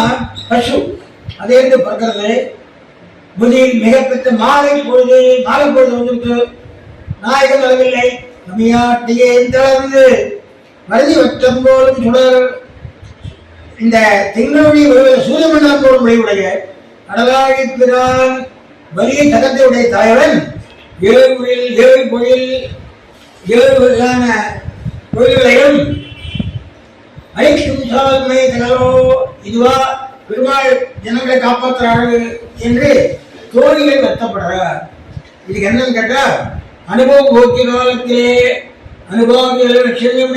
பசு, அதை இருந்து பறக்கிறது. முதலில் மிகப்பெற்ற மாலை பொழுது வந்துட்டு நாயகம் அளவில்லை தமிழ்நாட்டியே தளர்ந்து மருதி வட்டம் போலும் சுடர். இந்த திங்களுடைய சூரிய மண்டலம் போலும் வழியுடைய கடலாழி பிரான் வலிய தகத்தையுடைய தாயவன் 7 கோயில் 7 வகையான கோயில்களையும் அழைக்கும் சாதனை தகவலோ இதுவா பெருமாள் ஜனங்களை காப்பாற்றுறாரு என்று தோழிகள் வருத்தப்படுறார். இதுக்கு என்னன்னு கேட்டா, அனுபவ போக்கிய காலத்திலே அனுபவங்கள்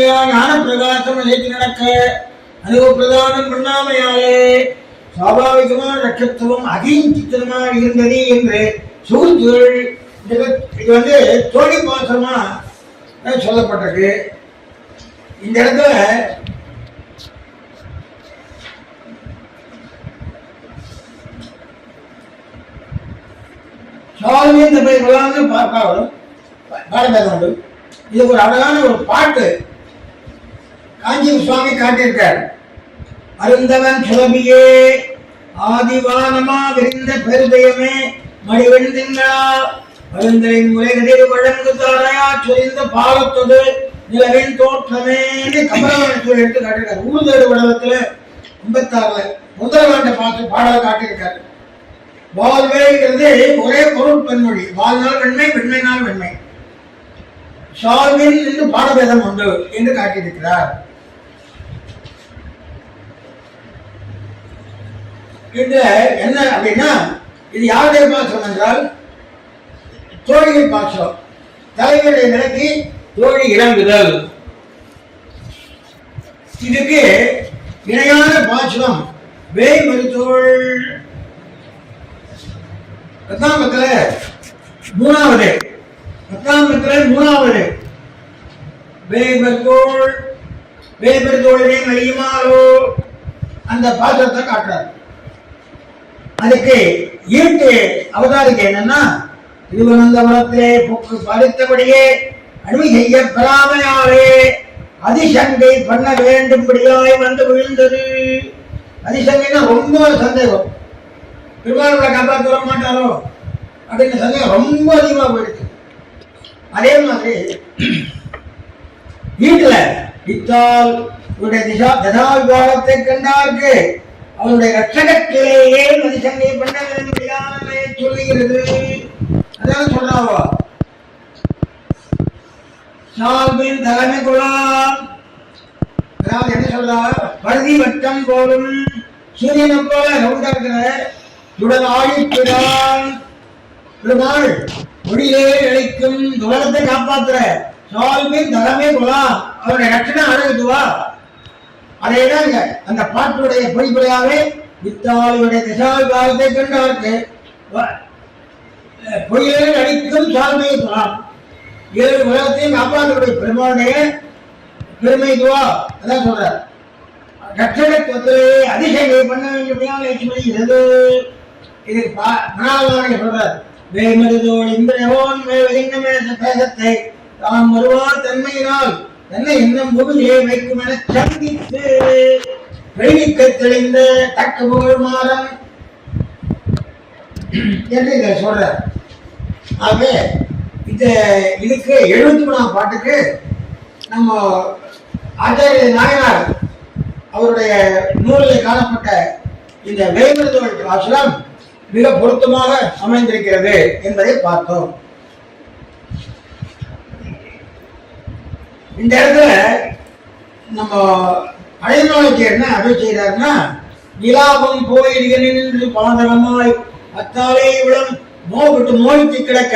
ஞான பிரகாசம் நிலைத்து நடக்க அனுபவ பிரதானம் பண்ணாமையாலே சுவாபாவிகமான நட்சத்திரம் அகிஞ்சித்தனமாக இருந்தது என்று சுகுத்துகள் இது தோழி பாசமா சொல்லப்பட்டிருக்கு. இந்த இடத்துல சுவாமி தம்மை கொள்ளாமல் பாடபேதம் உண்டு. இது ஒரு அழகான ஒரு பாட்டு காஞ்சி சுவாமி காட்டியிருக்கார். அருந்தவன் சுலபியே ஆதிவானமா விரிந்த பெருதயமே மடிவெண் திங்களா அருந்தலின் முறைகளில் வழங்கு தாரையா சொரிந்த பாலத்தொடு நிலவின் தோற்றமே கமலவன் சொல்லி எடுத்து காட்டியிருக்காரு. ஊர்தேடு உலகத்துல 56 முதல்வண்ட பார்த்து பாடலை காட்டியிருக்காரு. வாழ்வேங்கிறது ஒரே பொருள் பெண்மொழி. வாழ்நாள் வெண்மை, வெண்மைனால் வெண்மை. சால்வின் என்று பாடபேதம் உண்டு என்று காட்டியிருக்கிறார். இது என்ன அப்படின்னா, இது யாருடைய பாசனம் என்றால் தோழிகள் பாசனம். தலைவருடைய நிலைக்கு தோழி இறங்குதல். இதுக்கு இணையான பாசனம் வேய் மருத்தோள் பத்தாம்பத்துல மூணாவது வேபர்தோழனே மலியுமாறோ அந்த பாத்திரத்தை காட்டுறார். அதுக்கு ஈட்டு அவதாரிக்கு என்னன்னா, திருவனந்தபுரத்திலே புக்கு பறித்தபடியே அனுமதி செய்ய பெறாமையாலே அதிசங்கை பண்ண வேண்டும்படியாய் வந்து விழுந்தது. அதிசங்கைன்னா ரொம்ப சந்தேகம், பெருமாளோட காப்பாற்ற வர மாட்டாரோ அப்படின்னு சந்தேகம் ரொம்ப அதிகமா போயிடுச்சு. அதே மாதிரி வீட்டுல இத்தால் ததாவிவாதத்தை கண்டார்க்கு அவருடைய ரட்சகத்திலேயே மதிசங்கை பண்ண வேண்டிய சொல்லுகிறது. அதான் சொல்றாவோ சால்பின் தலைமை கொள்ளாம். அதாவது என்ன சொல்றா, பருதி வட்டம் போலும் சூரியனை போல ரவுண்டா இருக்கிற துடன் ஆழிப்பிடான் பெருமாள் ஒளியே அளிக்கும் துலகத்தை காப்பாற்றுற சால்பின் தலைமை கொள்ளாம். அவருடைய ரட்சணை அழகுதுவா. அதேதாங்க அந்த பாட்டுடைய பொய்பொழியாவே வித்தாளுடைய திசாவிவாதத்தை கண்டார்க்கு பொய்யை அளிக்கும் சால்மையை சொல்லலாம். 7 உலகத்தையும் காப்பாற்றக்கூடிய பெருமாளுடைய பெருமை துவா. அதான் சொல்றார். ரட்சகத்துவத்திலே அதிசயங்களை பண்ண வேண்டியது. இது மனாவான சொல்றார். வேமருதோள் இந்திரவோன் மேலிங்கமே பேசத்தை தாம் வருவார் தன்மையினால் தன்னை இன்னும் முழுமையை வைக்கும் என சந்தித்து வெளிக்க தெளிந்த தக்க புகழ் மாறம் என்று இதை சொல்றார். ஆகவே இதுக்கு 73ஆம் பாட்டுக்கு நம்ம ஆச்சாரிய நாயனார் அவருடைய நூலில் காணப்பட்ட இந்த வேய்மருதுவன் பாசுரம் மிக பொருத்தமாக அமைந்திருக்கிறது என்பதை பார்த்தோம். இந்த இடத்துல நம்ம அழைநாளைக்கு என்ன அருள் செய்யறாருன்னா, நிலாபம் போயிடுக நின்று பாதகமாய் அத்தாலே இவ்வளம் நோவிட்டு மோய்த்து கிடக்க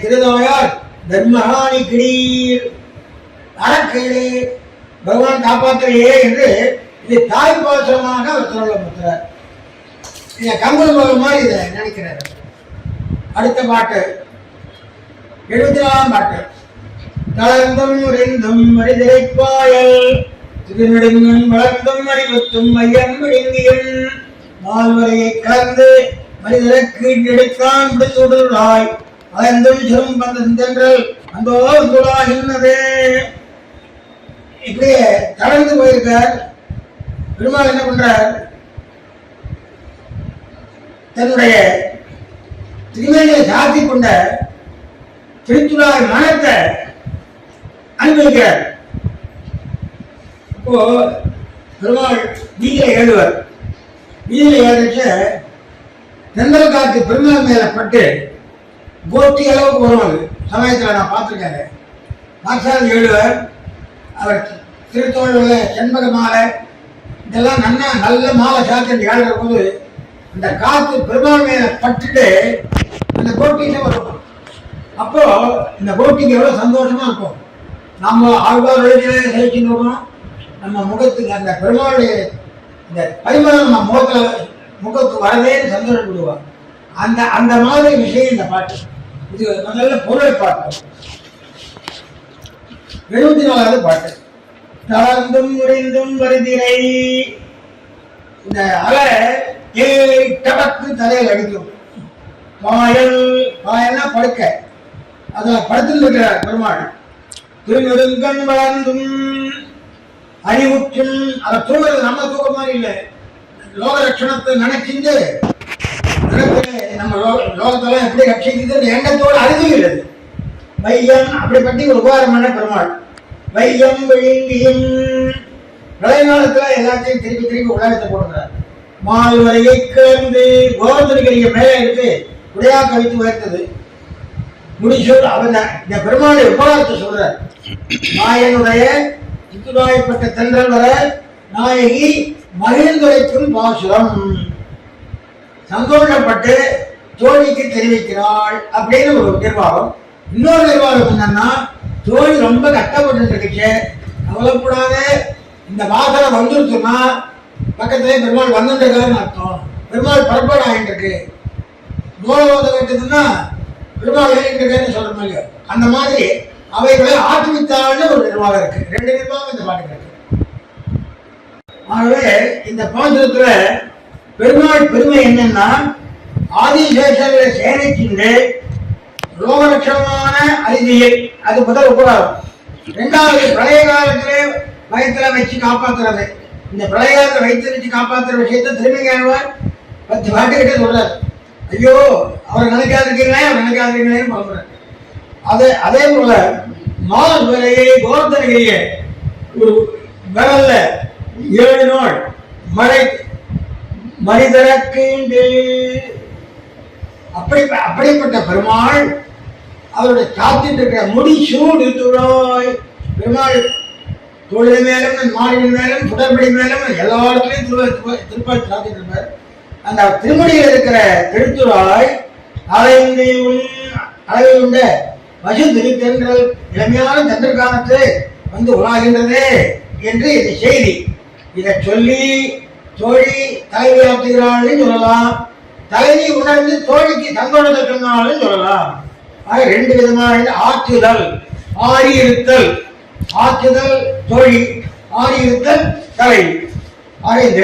திருதாயார் தர்மஹானி கிரீர் அறக்கையிலே பகவான் காப்பாற்றியே என்று இது தாய் பாசமாக அவர் சொல்லப்படுத்துறார். இதை கம்பல் பகல் மாதிரி இதை நினைக்கிறார். அடுத்த பாட்டு 74ஆம் பாட்டு. தளர்ந்தும் உறைந்தும் மனிதரைப்பாயல் திருநெடுங்கன் வளர்ந்தும் அறிவுத்தும் மையம் விழுங்கியன் மால்வரையை கலந்து மனிதருக்கு எடுத்தான் விடுத்துடுறாய் அலர்ந்தும் சிறும் பந்தென்றல் அந்தோ வந்துடாகின்றதே. இப்படியே தளர்ந்து போயிருக்கார். பெருமாள் என்ன பண்றார், தன்னுடைய திருமேனியை சாத்தி கொண்ட திருச்சுழாய் மனத்தை அனுபவிக்கிறார். இப்போ பெருமாள் வீதியில ஏழுவர். வீதியில ஏழுச்ச தென்றல் காற்று பெருமாள் மேல பட்டு கோட்டி அளவுக்கு வரும். அது சமயத்தில் நான் பார்த்துருக்காரு. பாக்சார் ஏழுவர். அவர் திருத்தோழில் செண்பக மாலை இதெல்லாம் நல்ல மாலை சாத்தி ஏழுற போது அந்த காற்று பெருமாள் மேல பட்டுட்டு அந்த கோட்டியில வரும். அப்போ இந்த கோட்டிக்கு எவ்வளவு சந்தோஷமா இருக்கும். நாம ஆழ்வார் வழியிலே செலுத்தின்னு வருவோம். நம்ம முகத்துக்கு அந்த பெருமாளுடைய இந்த பரிமாணம் நம்ம முகத்துக்கு வரதேன்னு சந்தோஷப்படுவோம். அந்த அந்த மாதிரி விஷயம் இந்த பாட்டு. இது நல்ல பொருளை பாட்டு. 74வது பாட்டு. தளர்ந்தும் உறைந்தும் வருதிரை. இந்த அலை ஏறி டபக்கு தலையில் அடிக்கும். பாயல் பாயல்னா படுக்க. அதுல படுத்துட்டு இருக்கிறார் பெருமாள். திருநெடுங்கண் வளர்ந்தும் அறிவுற்றும் அதை தூங்குறது நம்ம தூக்க மாதிரி இல்லை. லோக ரட்சணத்தை நினைச்சிட்டு நம்ம லோகத்தெல்லாம் எப்படி ரட்சிக்குது எண்ணத்தோடு அறிவுகிறது. வையம் அப்படிப்பட்டி ஒரு உபகாரம் பண்ண பெருமாள். வையம் விழுங்கியும் விளைநாளத்துல எல்லாத்தையும் திருப்பி உலகத்தை போடுறார். மால் வரையை கிளர்ந்து கோவர்தனிகரிய மேலே எடுத்து உடையா கவித்து உயர்த்தது. முடிச்சோடு அவன் இந்த பெருமாளுடைய உபகாரத்தை சொல்றார். நாயனுடைய சித்துராயப்பட்ட தென்றல் வர நாயகி மகிழ்ந்துரைக்கும் பாசுரம். சந்தோஷப்பட்டு தோழிக்கு தெரிவிக்கிறாள் அப்படின்னு ஒரு நிர்வாகம். இன்னொரு நிர்வாகம் என்னன்னா, தோழி ரொம்ப கஷ்டப்பட்டு இருக்குச்சு, கவலைப்படாத, இந்த வாசனை வந்துருச்சுன்னா பக்கத்துல பெருமாள் வந்துருக்காருன்னு அர்த்தம். பெருமாள் பரப்பாடு ஆகிட்டு இருக்கு. தூரவாதம் கட்டுதுன்னா பெருமாள் ஏறிட்டு இருக்காருன்னு சொல்ற மாதிரி அந்த மாதிரி அவைகளை ஆற்றுவித்தாள்னு ஒரு நிர்வாகம் இருக்கு. 2 நிர்வாகம் இந்த பாட்டுக்கு இருக்கு. ஆகவே இந்த பாசுரத்துல பெருமாள் பெருமை என்னன்னா, ஆதிசேஷர்களை சேனைக்கின்று லோகலட்சணமான அறிவியல், அது முதல் உபகாரம். 2வது பழைய காலத்திலே வயத்துல வச்சு காப்பாத்துறது. இந்த பழைய காலத்தை வயிற்று வச்சு காப்பாத்துற விஷயத்த திரும்பிங்காழ்வார் 10 பாட்டுக்கிட்டே சொல்றாரு. ஐயோ அவர் நினைக்காதிருக்கீங்களே, அவர் நினைக்காதிருக்கீங்களேன்னு சொல்றாரு. அதே போல மால் விலையை கோர்த்தனைய ஒரு விரல்ல 7 நாள் மழை மனிதருக்கு அப்படிப்பட்ட பெருமாள் அவருடைய காத்திட்டு இருக்கிற முடி சூடு துழாய். பெருமாள் தொழில் மேலும் மாடியின் மேலும் சுடர்படி மேலும் எல்லா இடத்துலையும் திருப்பாய் காத்திட்டு இருப்பார். அந்த திருமணியில் இருக்கிற திருத்துழாய் அலையுண்ட பசு திருத்தென்றல் இளமையான சந்திரகாலத்து வந்து உலாகின்றது என்று இது செய்தி. இதை சொல்லி தோழி தலைவியாற்றுகிறாள்னு சொல்லலாம். தலைவி உணர்ந்து தோழிக்கு தங்கோணத்தை சொன்னாலும் சொல்லலாம். ஆக 2 விதமான ஆற்றுதல், ஆறி இருத்தல். ஆற்றுதல் தோழி, ஆறி இருத்தல் தலைவி. ஆக இந்த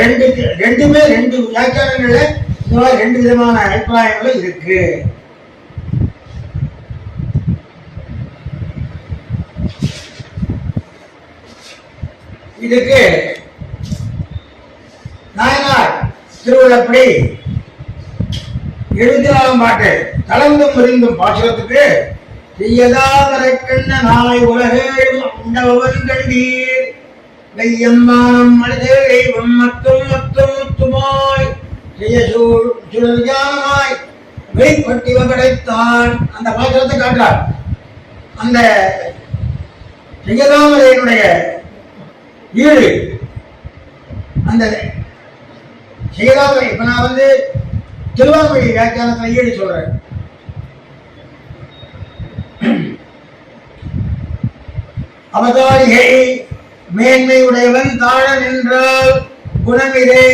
ரெண்டுமே 2 வியாக்கியானங்கள்ல இந்த மாதிரி 2 விதமான அபிப்பிராயங்களும் இருக்கு. இதுக்கு நாயனார் திருவிழப்படி 74ஆம் பாட்டு. கலந்தும் முறிந்தும் பாசுரத்துக்கு செய்யதாவரை கண்ண நாய் உலகேழும் உண்டவன் கண்டீர். வெய்யம்மானம் மனிதே தெய்வம் மத்தும் மத்தும் முத்துமாய் சுழல்யானமாய் மெய்ப்பட்டிவ படைத்தான். அந்த பாத்திரத்தை காட்டுறார். அந்த ஜெயதாமரையினுடைய ஈடு அந்த ஜெயதாமரை. இப்ப நான் வந்து திருவாமொழி வியாக்கியானத்தில் ஈடு சொல்றேன். அவதாரிகை மேன்மையுடையவன் தாழ நின்றால் குணமிரே.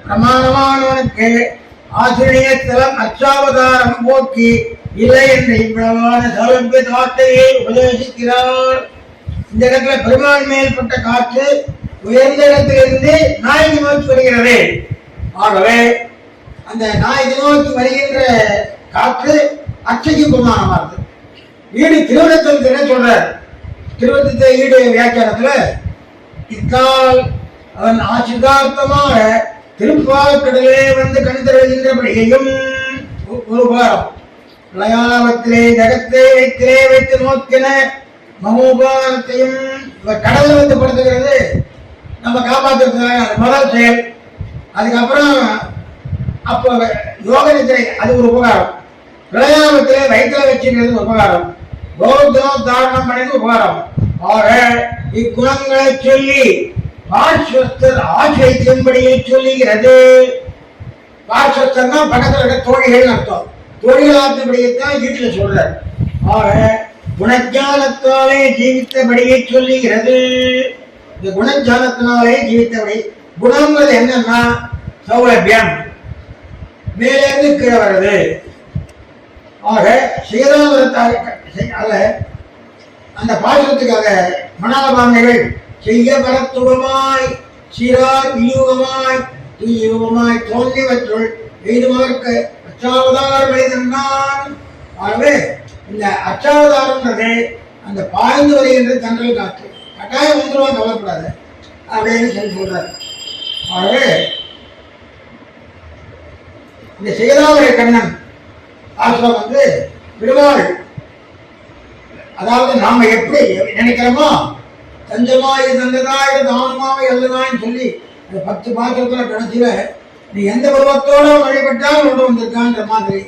பிரமாணமானவனுக்கு ஆசிரியத்தலம் அச்சாவதாரம் போக்கி இல்லை என்று இவ்வளவான சௌலபிய காற்றையே உபதேசிக்கிறார். இந்த இடத்துல பெருமாள் மேல்பட்ட காற்று உயர்ந்த இடத்திலிருந்து நாய்க்கு நோக்கி வருகிறது. ஆகவே அந்த நாய்க்கு நோக்கி வருகின்ற காற்று அச்சைக்கு பிரமாணமானது. ஈடு திருவிடத்தில் என்ன சொல்றார்? திருவிடத்தை ஈடு வியாக்கியானத்துல இக்கால் அவன் ஆசிர்கார்த்தமாக திருப்பாக்கடலே வந்து கண் தருகின்றபடியையும் ஒரு பாரம் லயாவத்திலே ஜகத்தை வைத்திலே வைத்து நோக்கின மமோபாரத்தையும் கடல்ல வந்து படுத்துகிறது. நம்ம காப்பாற்றுறதுக்காக முதல் செயல். அதுக்கப்புறம் அப்போ யோக நிதிரை அது ஒரு உபகாரம். பிரயாணத்திலே வயிற்றுல வச்சுக்கிறது உபகாரம். கௌரவம் தாரணம் பண்ணது உபகாரம். ஆக இக்குணங்களை சொல்லி பார்ஸ்வஸ்தர் ஆசிரியம்படியை சொல்லுகிறது. பார்ஸ்வஸ்தர்னா பக்கத்துல தோழிகள் அர்த்தம். தொழிலாற்றபடியைத்தான் வீட்டில் சொல்றார். ஆக குணஜானத்தாலே ஜீவித்தபடியை சொல்லுகிறது. இந்த குணஜானத்தினாலே ஜீவித்தபடி. குணங்கிறது என்னன்னா சௌலபியம், மேலேருந்து கீழே வருது. ஆக அல்ல அந்த பாசுரத்துக்காக மணாலபாமைகள் செய்ய பரத்துவமாய் சீரார் வியூகமாய் தீயுகமாய் தோன்றிவற்றுள் எய்துமார்க்கு அச்சாவதாரம் எழுதினான். ஆகவே இந்த அச்சாவதாரம்ன்றது அந்த பாய்ந்து வருகின்ற தண்டல் காற்று. கட்டாயம் வந்துருவான், கவலைப்படாது அப்படின்னு சொல்லி சொல்றாரு. ஆகவே இந்த சேதாவரை கண்ணன் ஆசிரம் வந்து பெருமாள், அதாவது நாம எப்படி நினைக்கிறோமோ தஞ்சமாய் தந்ததாய் தானமாவை அல்லதான்னு சொல்லி அந்த 10 பாத்திரத்துல கடைசியில நீ எந்த பருவத்தோட வழிபட்டாலும் கொண்டு வந்திருக்கான்ற மாதிரி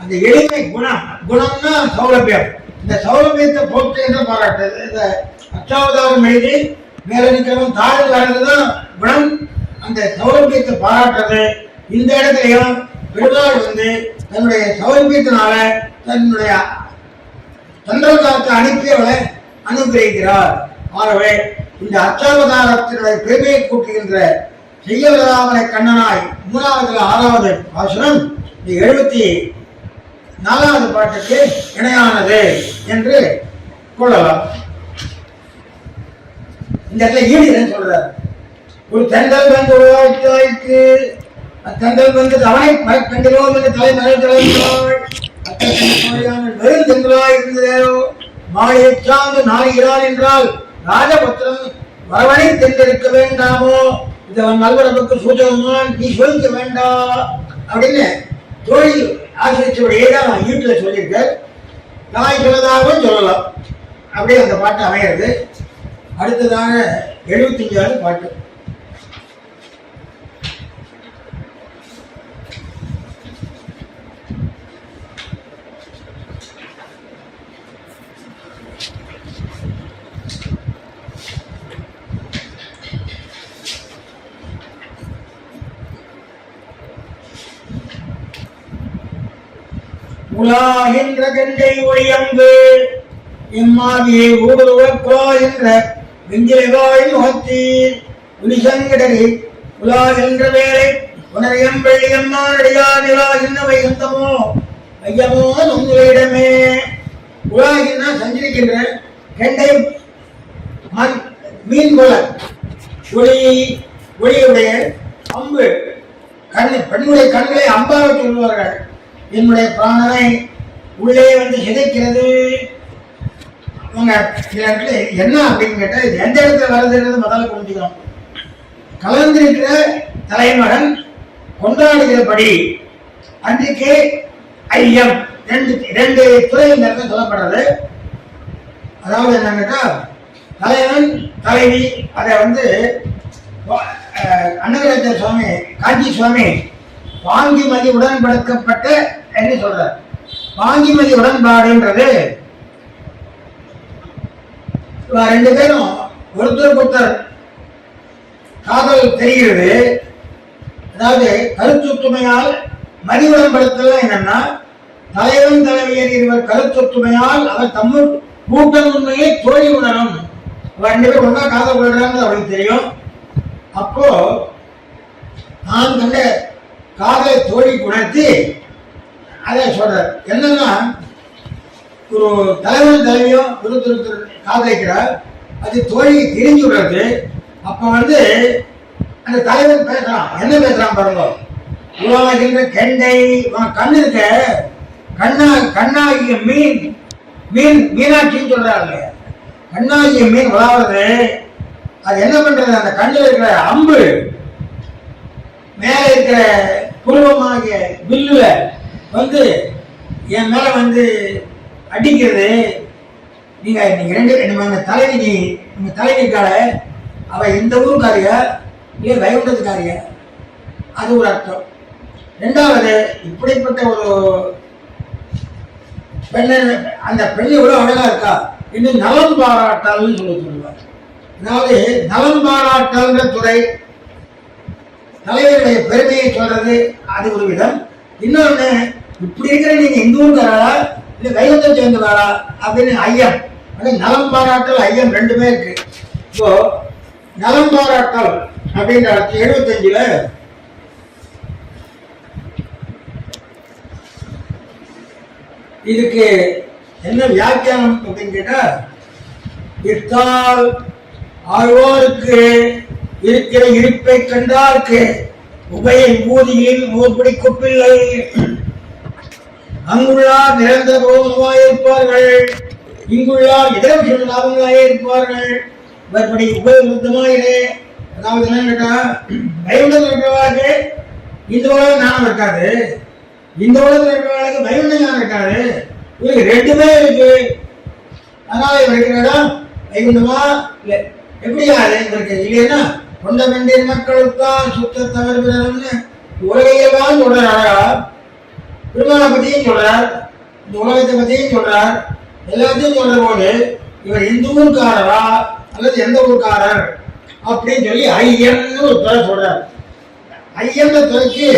அந்த எளிமை குணம். குணம்னா சௌலபியம். இந்த சௌலபியத்தை போற்றுகின்ற பாராட்டு. இந்த அச்சாவதாரம் எழுதி மேல நிற்கிறவன் தாழ் வர்றதுதான் குணம். அந்த சௌலபியத்தை பாராட்டுறது. இந்த இடத்துலையும் பெருமாள் வந்து தன்னுடைய சௌலபியத்தினால தன்னுடைய சந்திரகாலத்தை அனுப்பியவளை அனுகிரகிக்கிறார். ஆகவே இந்த அச்சாவதாரத்தினுடைய பெருமையை கூட்டுகின்ற செய்யவராமனை கண்ணனாய் 3வது 6வது பாசுரம் 74வது பாட்டுக்கு இணையானது என்று கொள்ளலாம். இந்த இடத்துல ஈடு சொல்றார். ஒரு தென்றல் வந்து உருவாய்க்கு அத்தன்றல் வந்து அவனை கண்டிலோம் என்று தலைமறை தலைவாள் வெறும் தென்றலாய் இருந்ததோ மாலையை சார்ந்து நாடுகிறான் என்றால் ராஜபுத்திரம் வரவனை தெரிந்திருக்க வேண்டாமோ, இது அவன் நல்வரப்புக்கு சூச்சகமான் நீ சொல்லிக்க வேண்டாம் அப்படின்னு தொழில் ஆசிரியர்களுடைய தான் ஈட்டில் சொல்லியிருக்க. தாய் சொல்லதாகவும் சொல்லலாம். அப்படியே அந்த பாட்டு அமைகிறது. அடுத்ததாக 75வது பாட்டு. உலாகின்ற கங்கை ஒளியங்கு இம்மாதியை ஊடுருவா என்ற வெஞ்சிலைவாய் முகத்தீர் உலிசங்கடரி உலாகின்ற வேலை உணரியம் வெள்ளியம்மானடியா நிலாகின்ற வைகுந்தமோ ஐயமோ உங்களிடமே. உலாகின்னா சஞ்சரிக்கின்ற கெண்டை மீன் போல ஒளியுடைய அம்பு பெண்ணுடைய கண்களை அம்பாக சொல்வார்கள். என்னுடைய பிராணனை உள்ளே வந்து சிதைக்கிறது. அவங்க என்ன அப்படின்னு கேட்டா இது எந்த இடத்துல வருதுன்றது முதல்ல புரிஞ்சுக்கணும். கலந்திருக்கிற தலைமகன் கொண்டாடுகிறபடி அன்றைக்கு ஐயம் 2 துறை இந்த இடத்துல சொல்லப்படுறது. அதாவது என்னன்னா தலைவன் தலைவி அதை வந்து அன்னகராஜ சுவாமி காஞ்சி சுவாமி வாங்கிமதி உடன்படுத்தப்பட்ட என்று சொல்றார். வாங்கிமதி உடன்பாடுன்றது ரெண்டு பேரும் ஒருத்தருக்கு ஒருத்தர் காதல் தெரிகிறது. அதாவது கருத்தொற்றுமையால் மதி உடன்படுத்தல் என்னன்னா தலைவன் தலைவியர் இருவர் கருத்தொற்றுமையால் அவர் தம்முள் கூட்டம் உண்மையை தோழி உணரும். ரெண்டு பேரும் ஒன்றா காதல் கொள்றாங்க அவருக்கு தெரியும். அப்போ நான் கண்ட காதலை தோழி உணர்த்தி அதை சொல்றார். என்னன்னா ஒரு தலைவன் தலைவியும் ஒருத்தர் காதலிக்கிறார், அது தோழி தெரிஞ்சு விடுறது. அப்ப வந்து அந்த தலைவன் பேசுறான், என்ன பேசுறான் பாருங்க. உலகின்ற கெண்டை கண்ணு இருக்க கண்ணாகிய மீனாட்சின்னு சொல்றாங்க. கண்ணாகிய மீன் உலாவது அது என்ன பண்றது, அந்த கண்ணில் இருக்கிற அம்பு மேல இருக்கிற புருவமாகிய வில்லுல வந்து என் மேல வந்து அடிக்கிறது. நீங்க ரெண்டு தலைவிக்கால அவ இந்த ஊருக்காரிய இல்ல வைகுண்டத்துக்காரிய, அது ஒரு அர்த்தம். ரெண்டாவது இப்படிப்பட்ட ஒரு பெண்ணை அந்த பெண்ணை எவ்வளவு அழகா இருக்கா இன்னும் நலம் பாராட்டாள்னு சொல்லுவார். அதாவது நலம் பாராட்டல்ன்ற துறை தலைவருடைய பெருமையை சொல்றது அது ஒரு விதம். இன்னொன்னு இப்படி இருக்கிற நீங்க இந்த ஊருக்காரா இல்ல வைகுண்டத்தை சேர்ந்தவாரா அப்படின்னு ஐயம். நலம் பாராட்டல் ஐயம் ரெண்டுமே இருக்கு. இப்போ நலம் பாராட்டல் அப்படின்ற 75ல இதுக்கு என்ன வியாக்கியானம் அப்படின்னு கேட்டா, இட்டால் ஆழ்வாருக்கு இருக்கிற இருப்பை கண்டார்க்கு உபய ஊதியில் மூர்படி கொப்பில்லை, அங்குள்ளார் நிரந்தர போகமாயிருப்பார்கள், இங்குள்ளார் இதர விஷயம் லாபங்களாயே இருப்பார்கள். மறுபடி உபயோகமாயிரே. அதாவது என்ன கேட்டா, வைகுண்டத்தில் இருக்கிறவர்களுக்கு இந்த உலகம் ஞானம் இருக்காது, இந்த உலகத்தில் இருக்கிறவர்களுக்கு வைகுண்ட ஞானம் இருக்காது. இவருக்கு ரெண்டுமே இருக்கு. அதனால இவர் இருக்கிற இடம் வைகுண்டமா இல்லை எப்படியா இவருக்கு இல்லைன்னா கொண்ட பெண்டின் மக்களுக்கான் சுத்த தவறுன்னு உலகையெல்லாம் சொல்றாரா. பெருமாளை பத்தியும் சொல்றார், இந்த உலகத்தை பத்தியும் சொல்றார், எல்லாத்தையும் சொல்ற போது இவர் எந்த ஊர்காரரா அல்லது எந்த ஊர்காரர் அப்படின்னு சொல்லி ஐயன்னு ஒரு துறை சொல்றார். ஐயன்ற துறைக்கு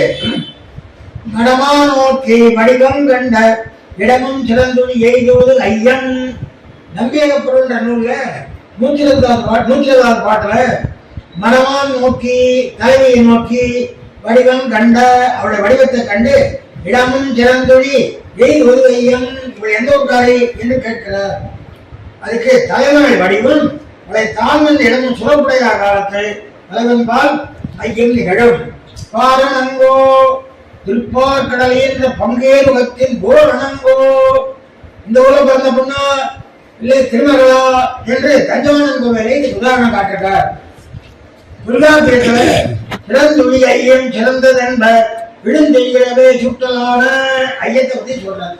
நடமா நோக்கி வடிவம் கண்ட இடமும் சிறந்துணி எய்துவது ஐயன். நம்பியக பொருள் நூல்ல 120வது பாட்டுல மனமான் நோக்கி தலைவியை நோக்கி வடிவம் கண்ட அவருடைய வடிவத்தை கண்டு இடமும் சிறந்தொழி எய்துவது ஐயன். இவள் எந்த ஊர்காரி என்று கேட்கிறார். அதுக்கு தலைவன் வடிவம் அவளை தாழ்வன் இடமும் சுரப்புடைய காலத்தை தலைவன் பால் ஐயம் நிகழும். பாரணங்கோ திருப்பார் கடலில் இந்த பங்கேருகத்தின் பூரணங்கோ. இந்த ஊர்ல பிறந்த பொண்ணா இல்லை திருமகளா என்று தஞ்சவானன் கோவிலை உதாரணம் காட்டுகிறார். துர்காபீரத்துல சிறந்துழி ஐயம் சிறந்தது என்ப விடுந்தெய்கிறவே சுற்றலான ஐயத்தை பத்தி சொல்றார்.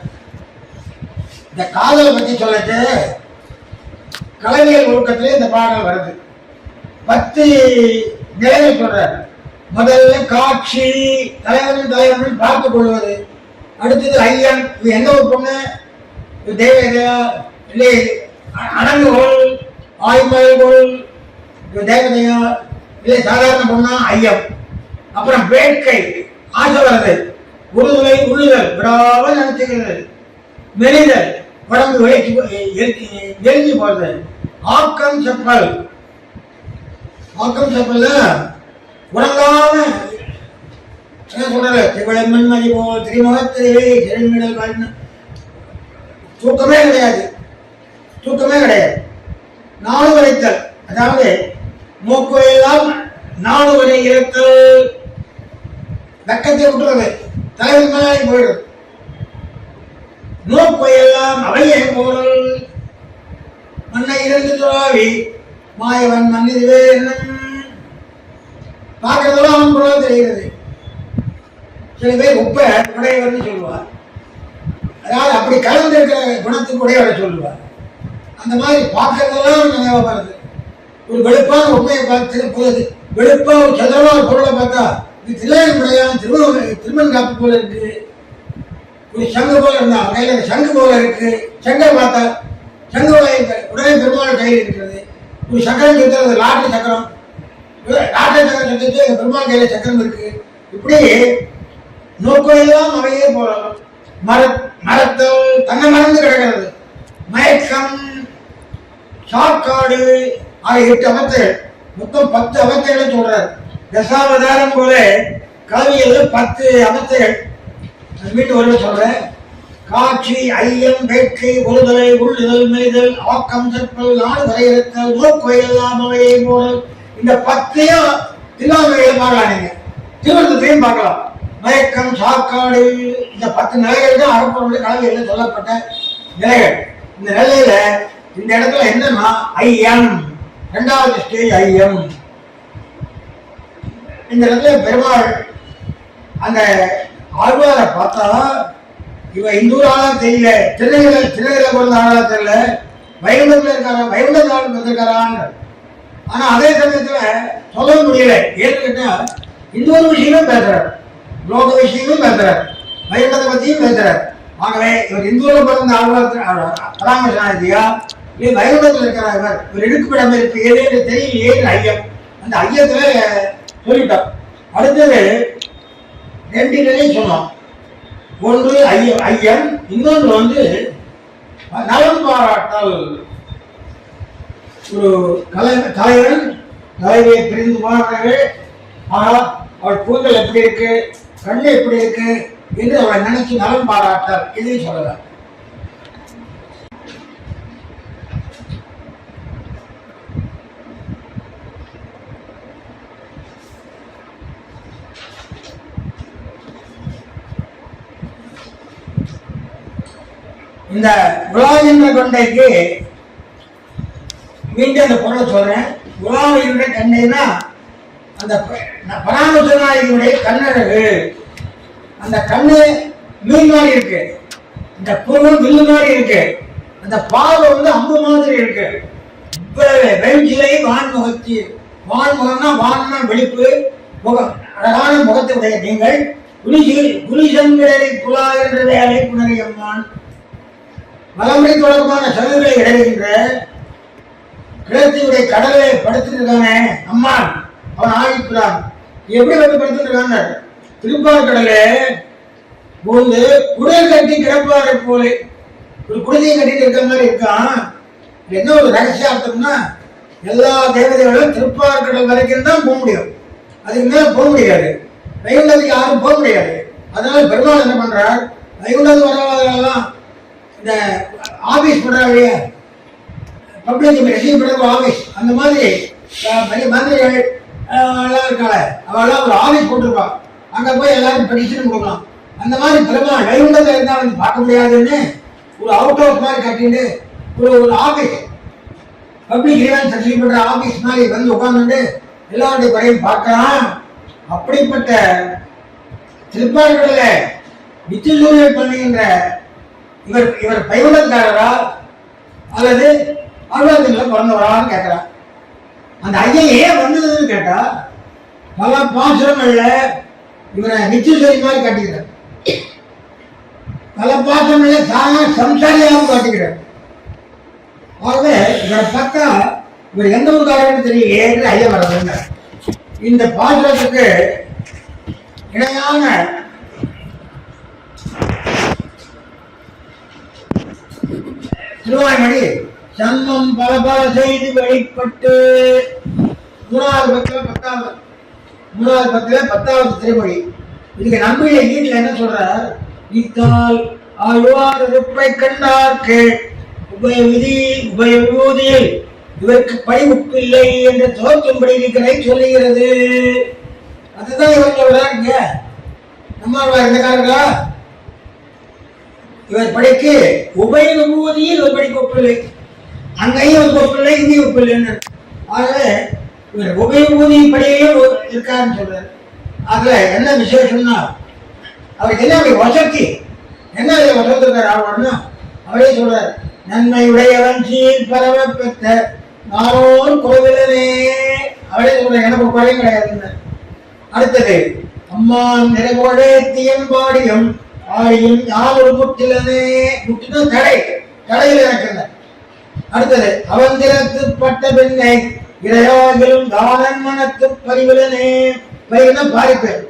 இந்த காதலை பத்தி சொல்லட்டு கலைஞர் ஒழுக்கத்திலே இந்த பாடல் வருது. 10 நிலைகள் சொல்றார். முதல்ல காட்சி, தலைவனும் பார்த்துக் கொள்வது. அடுத்தது ஐயன், இது எந்த ஒரு பொண்ணு, தேவதையா இல்லை அணங்குகோள் ஆய்மல்கோள் தேவதையா இல்லை சாதாரண பொண்ணா ஐயம். அப்புறம் வேட்கை, ஆசை வருது, உருதுலை உள்ளுதல் விடாமல் நினைச்சுக்கிறது, மெலிதல் உடம்பு எரிஞ்சு போறது, ஆக்கம் செப்பல் உறங்காம சொல்றது திவளமன் மதி போல் திரிமுகத்திலே ஜெயமிடல் தூக்கமே கிடையாது. நாடு வரைத்தல், அதாவது மூக்கையெல்லாம் நாடு வரை இருத்தல், வெக்கத்தை விட்டுறது, தலைவர் மேலே போயிடுறது. நோக்கையெல்லாம் அவையை போல் மண்ணை இருந்து துறாவி மாயவன் மன்னிதுவே என்னும். பார்க்கறதெல்லாம் அவன் கூட தெரிகிறது. சில பேர் உப்ப உடையவர்னு சொல்லுவார். அதாவது அப்படி கலந்து இருக்கிற குணத்துக்கு உடையவரை சொல்லுவார். அந்த மாதிரி பார்க்கறதெல்லாம் நினைவா வருது. ஒரு வெளுப்பான உண்மையை பார்த்து போகுது, வெளுப்பா ஒரு சதுரமா ஒரு பொருளை பார்த்தா இது தில்லையம்படையான் திருமண் காப்பு போல இருக்கு, ஒரு சங்கு போல இருந்தா கையில சங்கு போல இருக்கு, சங்கை பார்த்தா சங்கு உடனே பெருமாள் கையில் இருக்கிறது. ஒரு சக்கரம் இருக்கிறது லாட்டரி சக்கரம், லாட்டரி சக்கரம் சுத்திட்டு பெருமாள் கையில சக்கரம் இருக்கு. இப்படி நோக்கெல்லாம் அவையே போறோம். மரத்தில் தன்னை மறந்து கிடக்கிறது, மயக்கம், சாக்காடு ஆகிய 8 அவத்தைகள், மொத்தம் 10 அவத்தைகளை சொல்றார். தசாவதாரம் போல கல்வியில் 10 அவத்தைகள். மீண்டும் ஒரு சொல்றேன். காட்சி, ஐயம், வேட்கை, ஒருதலை, உள்ளுதல், மெய்தல், ஆக்கம், செப்பல், நாடு வரையறுத்தல், நோக்கெல்லாம் அவையே போறல். இந்த 10ஐயும் திருவாமையில பார்க்கலாம், நீங்க திருவள்ளத்தையும் பார்க்கலாம். மயக்கம், சாக்காடு, இந்த 10 நிலைகள் தான் அறப்பொருளுடைய கல்வியில் சொல்லப்பட்ட நிலைகள். இந்த நிலையில இந்த இடத்துல என்னன்னா ஐயம், 2வது ஸ்டேஜ் ஐயம். இந்த இடத்துல பெருமாள் அந்த ஆழ்வாரை பார்த்தா இவ இந்தூர் ஆளா தெரியல, திருநெல்வேலியில பிறந்த ஆளா தெரியல, வைகுண்டத்துல இருக்காரா, வைகுண்டத்தாள் பிறந்திருக்காரான்னு. ஆனா அதே சமயத்துல சொல்ல முடியல. ஏன்னு கேட்டா இன்னொரு விஷயமும் பேசுறார், லோக விஷயமும் பேசுறார், வைகுண்டத்தை பத்தியும் பேசுறார். ஆகவே இவர் இந்தூர்ல பிறந்த ஆழ்வார் பராமரிசனாதியா இல்லை வைகுண்டத்தில் இருக்கிற இவர் இடுக்குப்பிடம் இருக்கு ஏதேன்னு தெரியலையே ஐயம். அந்த ஐயத்துல சொல்லிட்டோம். அடுத்தது 2 நிலையும் சொன்னோம். ஒன்று ஐயம், இன்னொன்று நலம் பாராட்டல். ஒரு தலைவன் தலைவியை பிரிந்து போனவர்கள், ஆனால் அவள் கூந்தல் எப்படி இருக்கு, கண்ணு எப்படி இருக்கு என்று அவளை நினைச்சு நலம் பாராட்டல், இதையும் சொல்லலாம். இந்த உலாகின்ற கொண்டைக்கு மீண்டும் அந்த பொருளை சொல்றேன். உலாகின்ற கண்டைனா அந்த பராமரிசனாதியுடைய கண்ணழகு. அந்த கண்ணு மீன் மாதிரி இருக்கு, இந்த புருவம் வில்லு மாதிரி இருக்கு, அந்த பார்வை அம்பு மாதிரி இருக்கு. வெஞ்சிலை வான்முகத்தி, வான்முகம்னா வான்னா வெளிப்பு, முகம் அழகான முகத்துடைய நீங்கள் குலிசங்களை புலா என்ற வேலை புனரியம்மான். வளமுறை தொடர்பான சலுகைகளை இடைகின்ற கிழத்தியுடைய கடலை படுத்திருக்கானே அம்மான், அவன் ஆகிக்கிறான். எப்படி படுத்திருக்காங்க? திருப்பார் கடலை போது குடல் கட்டி கிடப்பாரை போல ஒரு குடிசையை கட்டிட்டு இருக்கிற மாதிரி இருக்கான். என்ன ஒரு ரகசியார்த்தம்னா எல்லா தேவதைகளும் திருப்பார் கடல் வரைக்கும் தான் போக முடியும், அதுக்கு மேல போக முடியாது. வைகுண்டத்துக்கு யாரும் போக முடியாது. அதனால பெருமாள் என்ன பண்றார், வைகுண்டத்து வரவாதெல்லாம் இந்த ஆபீஸ் பண்றாங்க, பப்ளிக் ரிசீவ் பண்ற ஆபீஸ், அந்த மாதிரி மந்திரிகள் எல்லாம் இருக்காங்க, அவெல்லாம் ஒரு ஆபீஸ் போட்டிருப்பான், அங்க போய் எல்லாரும் பெடிஷன் கொடுக்கலாம். அந்த மாதிரி பெருமாள் வைகுண்டத்தில் இருந்தால் பார்க்க முடியாதுன்னு ஒரு அவுட் ஹவுஸ் மாதிரி கட்டிட்டு ஒரு ஆபீஸ், பப்ளிக் ரிவென்ஸ் ரிசீவ் பண்ற ஆபீஸ் மாதிரி உட்கார்ந்துட்டு எல்லாருடைய படையும் பார்க்கலாம். அப்படிப்பட்ட திருப்பார்கடல நித்திய பண்ணுகின்ற இவர் பைவனக்காரரா அல்லது ஆழ்வார்ல பிறந்தவரான்னு கேட்கிறார். அந்த ஐயன் ஏன் வந்ததுன்னு கேட்டா பல பாசுரங்கள்ல இவரை நிச்சயசரி மாதிரி காட்டுகிறார், பல பாசுரங்கள்ல சாதாரண சம்சாரியாகவும் காட்டுகிறார். ஆகவே இவரை பார்த்தா இவர் எந்த ஒரு காரணம் தெரியும் ஏற்று ஐயா வர்றதுங்க. இந்த பாசுரத்துக்கு இணையான திருவாய்மொழி சன்மம் பல பல செய்து வெளிப்பட்டு 3வது பக்கத்துல 10வது திருமொழி. இதுக்கு நம்பிய வீட்டில் என்ன சொல்றார், இத்தால் ஆழ்வார் இருப்பை கண்டார்க்கு உபயோதியில் இவருக்கு படிவுப்பில்லை என்று தோற்றும்படி இருக்கிறதை சொல்லுகிறது. அதுதான் இவர் சொல்றார். இங்க நம்மாழ்வார் என்ன காரணங்களா, இவர் படிக்கு உபய விபூதியில் ஒரு படிக்க ஒப்பில்லை, அங்கேயும் ஒரு ஒப்பில்லை, இங்கேயும் ஒப்பில்லைன்னு. ஆகவே இவர் உபய விபூதி படியையும் இருக்காருன்னு சொல்றாரு. அதுல என்ன விசேஷம்னா அவருக்கு என்ன வசதி, என்ன வசதிருக்காரு ஆழ்வார்னா அவரே சொல்றாரு, நன்மையுடையவன் சீர் பரவ பெற்ற நாளோர் குறைவிலனே. அவளே சொல்ற எனக்கு குறையும் கிடையாது. அடுத்தது அம்மா நிறைவோடே தீயம்பாடியும் ஆடியும் யார் முட்டிலனே. முட்டினா தடை, தடையில் எனக்கு. அடுத்தது அவந்திரத்துப்பட்ட பெண்ணை இறையாகிலும் தானன் மனத்து பரிவிலனே. பரிவுனா பாதிப்பேன்.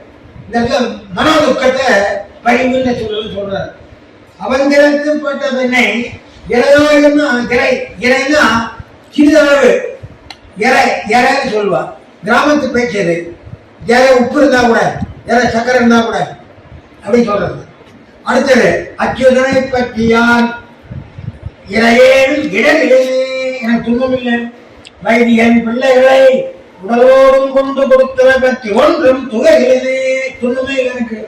இந்த மனோ துக்கத்தை பரிவுன்னு சொல்றாரு. அவந்திரத்துப்பட்ட பெண்ணை இறையாகிலும் இறை, இறைனா சிறிதளவு இறை, இறைன்னு சொல்லுவா. கிராமத்து பேச்சது. இறை உப்பு இருந்தா கூட, இறை சக்கரை இருந்தா கூட அப்படின்னு சொல்றது. அடுத்தது அச்சுதனை பற்றியான் இறையேனும் இடரிலே எனக்கு துன்பம் இல்லை. வைதிகன் பிள்ளைகளை உடலோடும் கொண்டு கொடுத்தவை பற்றி ஒன்றும் துகையிலே துன்பமே இல்லை எனக்கு.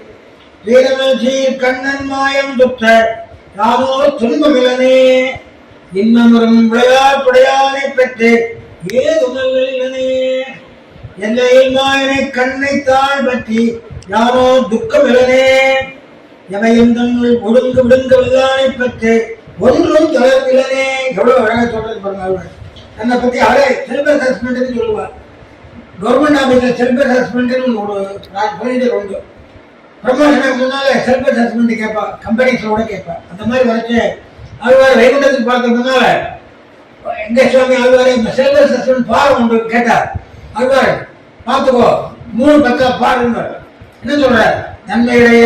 வீரமசீர் கண்ணன் மாயம் துற்ற யாரோ துன்பமில்லனே. இன்னமரும் விளையாட்டுடையானை பெற்று ஏது நல்லே. எல்லையில் மாயனை கண்ணை தாழ் பற்றி யாரோ துக்கமில்லனே. எவையும் தங்கள் ஒடுங்கு விடுங்க வில்லானை பெற்று ஒன்றும் தொடர்பில்லனே. எவ்வளவு அழகா சொல்றது பாருங்க. என்னை பத்தி அவரே செல்ஃப் அசஸ்மெண்ட் சொல்லுவார். கவர்மெண்ட் ஆபீஸ்ல செல்ஃப் அசஸ்மெண்ட் ஒரு ப்ரொசீஜர் உண்டு. ப்ரமோஷனுக்கு முன்னால செல்ஃப் அசஸ்மெண்ட் கேட்பா, கம்பெனிஸோட கேட்பா. அந்த மாதிரி வரைச்சு ஆழ்வார் வைகுண்டத்துக்கு பார்த்ததுனால எங்க சுவாமி ஆழ்வாரை செல்ஃப் அசஸ்மெண்ட் பாரு உண்டு கேட்டார். ஆழ்வார் பார்த்துக்கோ 3 பக்கம் பாருங்க. என்ன சொல்ற? நன்மையுடைய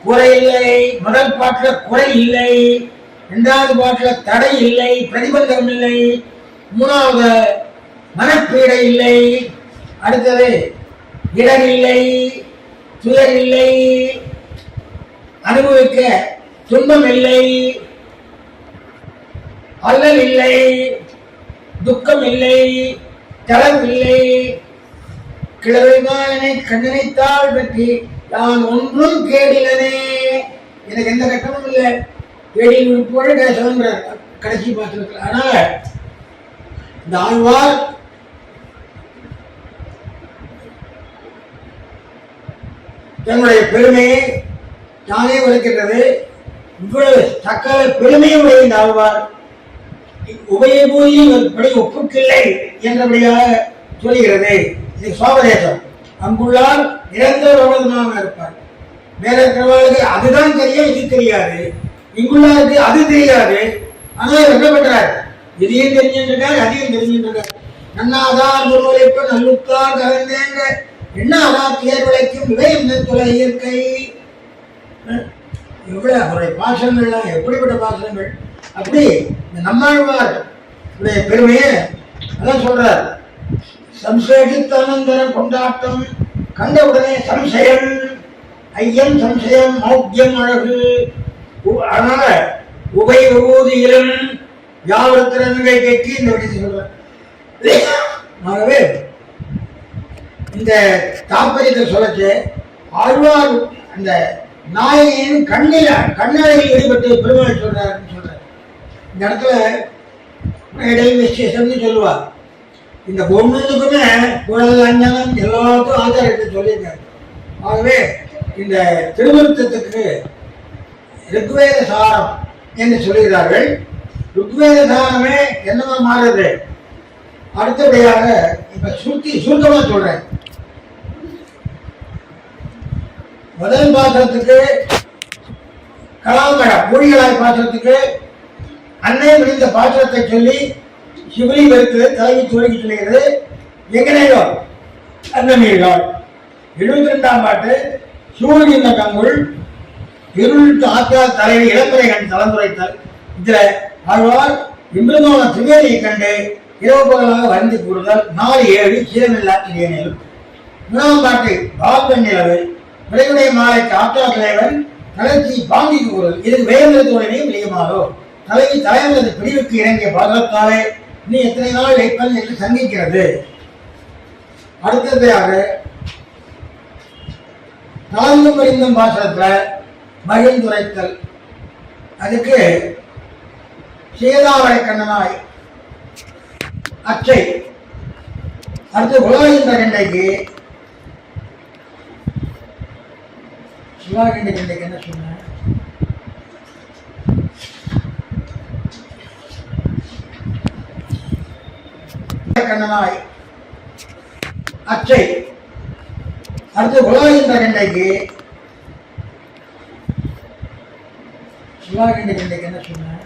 குறை இல்லை. முதல் பாட்டுல குறை இல்லை, 2வது பாட்டுல தடை இல்லை, பிரதிபந்தம் இல்லை, 3வது மனப்பீடை இல்லை, அடுத்தது இடர் இல்லை, துயர் இல்லை, அனுபவிக்க துன்பம் இல்லை, அல்லல் இல்லை, துக்கம் இல்லை, தளம் இல்லை. கிழமைமாயனை கண்ணனைத்தாள் பற்றி நான் ஒன்றும் கேடிலனே. எனக்கு எந்த கட்டமும் இல்லை. கேடில் போல கேசவன்ற கடைசி பாத்திரத்தில். அதனால இந்த ஆழ்வார் தன்னுடைய பெருமையை தானே உரைக்கின்றது. இவ்வளவு சக்கர பெருமையுடைய இந்த ஆழ்வார் உபயபூதி படி ஒப்புக்கில்லை என்றபடியாக சொல்கிறது. இது சோபதேசம். அங்குள்ளார் நிரந்தரமாக இருப்பார். வேற இருக்கிறவர்களுக்கு அதுதான் தெரியும், இது தெரியாது. இங்குள்ளாருக்கு அது தெரியாது. ஆனால் என்ன பண்றாரு? இதையும் தெரிஞ்சுருக்காரு, அதையும் தெரிஞ்சுருக்காரு. நன்னாதான் ஒருவரைப்பு நல்லுத்தார் கலந்தேங்க என்ன அதா தேர் விளைக்கும் விளையும் தொலை இயற்கை. எவ்வளவு அவருடைய பாசனங்கள்லாம் எப்படிப்பட்ட பாசனங்கள். அப்படி இந்த நம்மாழ்வார் பெருமையை அதான் சொல்றார். சம்சேகித்தனந்தரம் கொண்டாட்டம் கண்டவுடனே சம்சயம், ஐயம் சம்சயம், மௌக்கியம் அழகு. அதனால உபை விபூதியிலும் யாவத்திறன்களை கேட்கி இந்த விஷயத்தை சொல்றார். ஆகவே இந்த தாற்பயத்தை சொல்லச்சு ஆழ்வார் அந்த நாயகியின் கண்ணழகில் ஈடுபட்டு பெருமாள் சொல்றாருன்னு சொல்றாரு. இந்த இடத்துல இடையில் விசேஷம்னு சொல்லுவார். இந்த ஒண்ணுக்குமே குழல் அஞ்சனம் எல்லாத்துக்கும் ஆச்சாரத்தை சொல்லியிருக்காரு. ஆகவே இந்த திருவிருத்தத்துக்கு ருக்வேத சாரம் என்று சொல்லுகிறார்கள். ருக்வேத சாரமே என்னவா மாறுது? அடுத்தபடியாக இப்ப சுருக்கமா சொல்றேன். முதல் பாத்திரத்துக்கு கலாமடம் மூடிகளாய் பாத்திரத்துக்கு அன்னை விழுந்த பாத்திரத்தை சொல்லி சிவலி வருத்து தலைவி துவக்கி சொல்லுகிறது. எங்கனையோ அன்னமீர்கள் 72ஆம் பாட்டு சூரியன் கங்குள் இருள் ஆற்றா தலைவி இளம்பரைகள் தளந்துரைத்தல். இதுல ஆழ்வார் இம்பிரமான திரிவேதியை கண்டு இரவு பகலாக வந்து கூறுதல். 4-7 சீரமில்லா திரியனிலும் 3ஆம் பாட்டு பால்வன் நிலவு விரைவுடைய மாலைக்கு ஆற்றா தலைவன் தலைச்சி பாங்கி கூறுதல். இதுக்கு வேகத்துடனே விளியமாகோ தலைவி தலைவரது பிரிவுக்கு இறங்கிய பாதத்தாலே நீ எத்தனை நாள் வைப்பன் என்று சந்திக்கிறது. அடுத்ததாக கலந்தும் அறிந்தும் பாசத்துல மகிழ்ந்துரைத்தல். அதுக்கு சேதாவரை கண்ணனாய் அச்சை. அடுத்து உலகின்ற கண்டைக்கு சிவாகிண்ட கண்டைக்கு என்ன சொன்ன? கண்ணனாய் அச்சை. அடுத்து உலகின்ற கண்டைக்கு என்ன சொன்ன?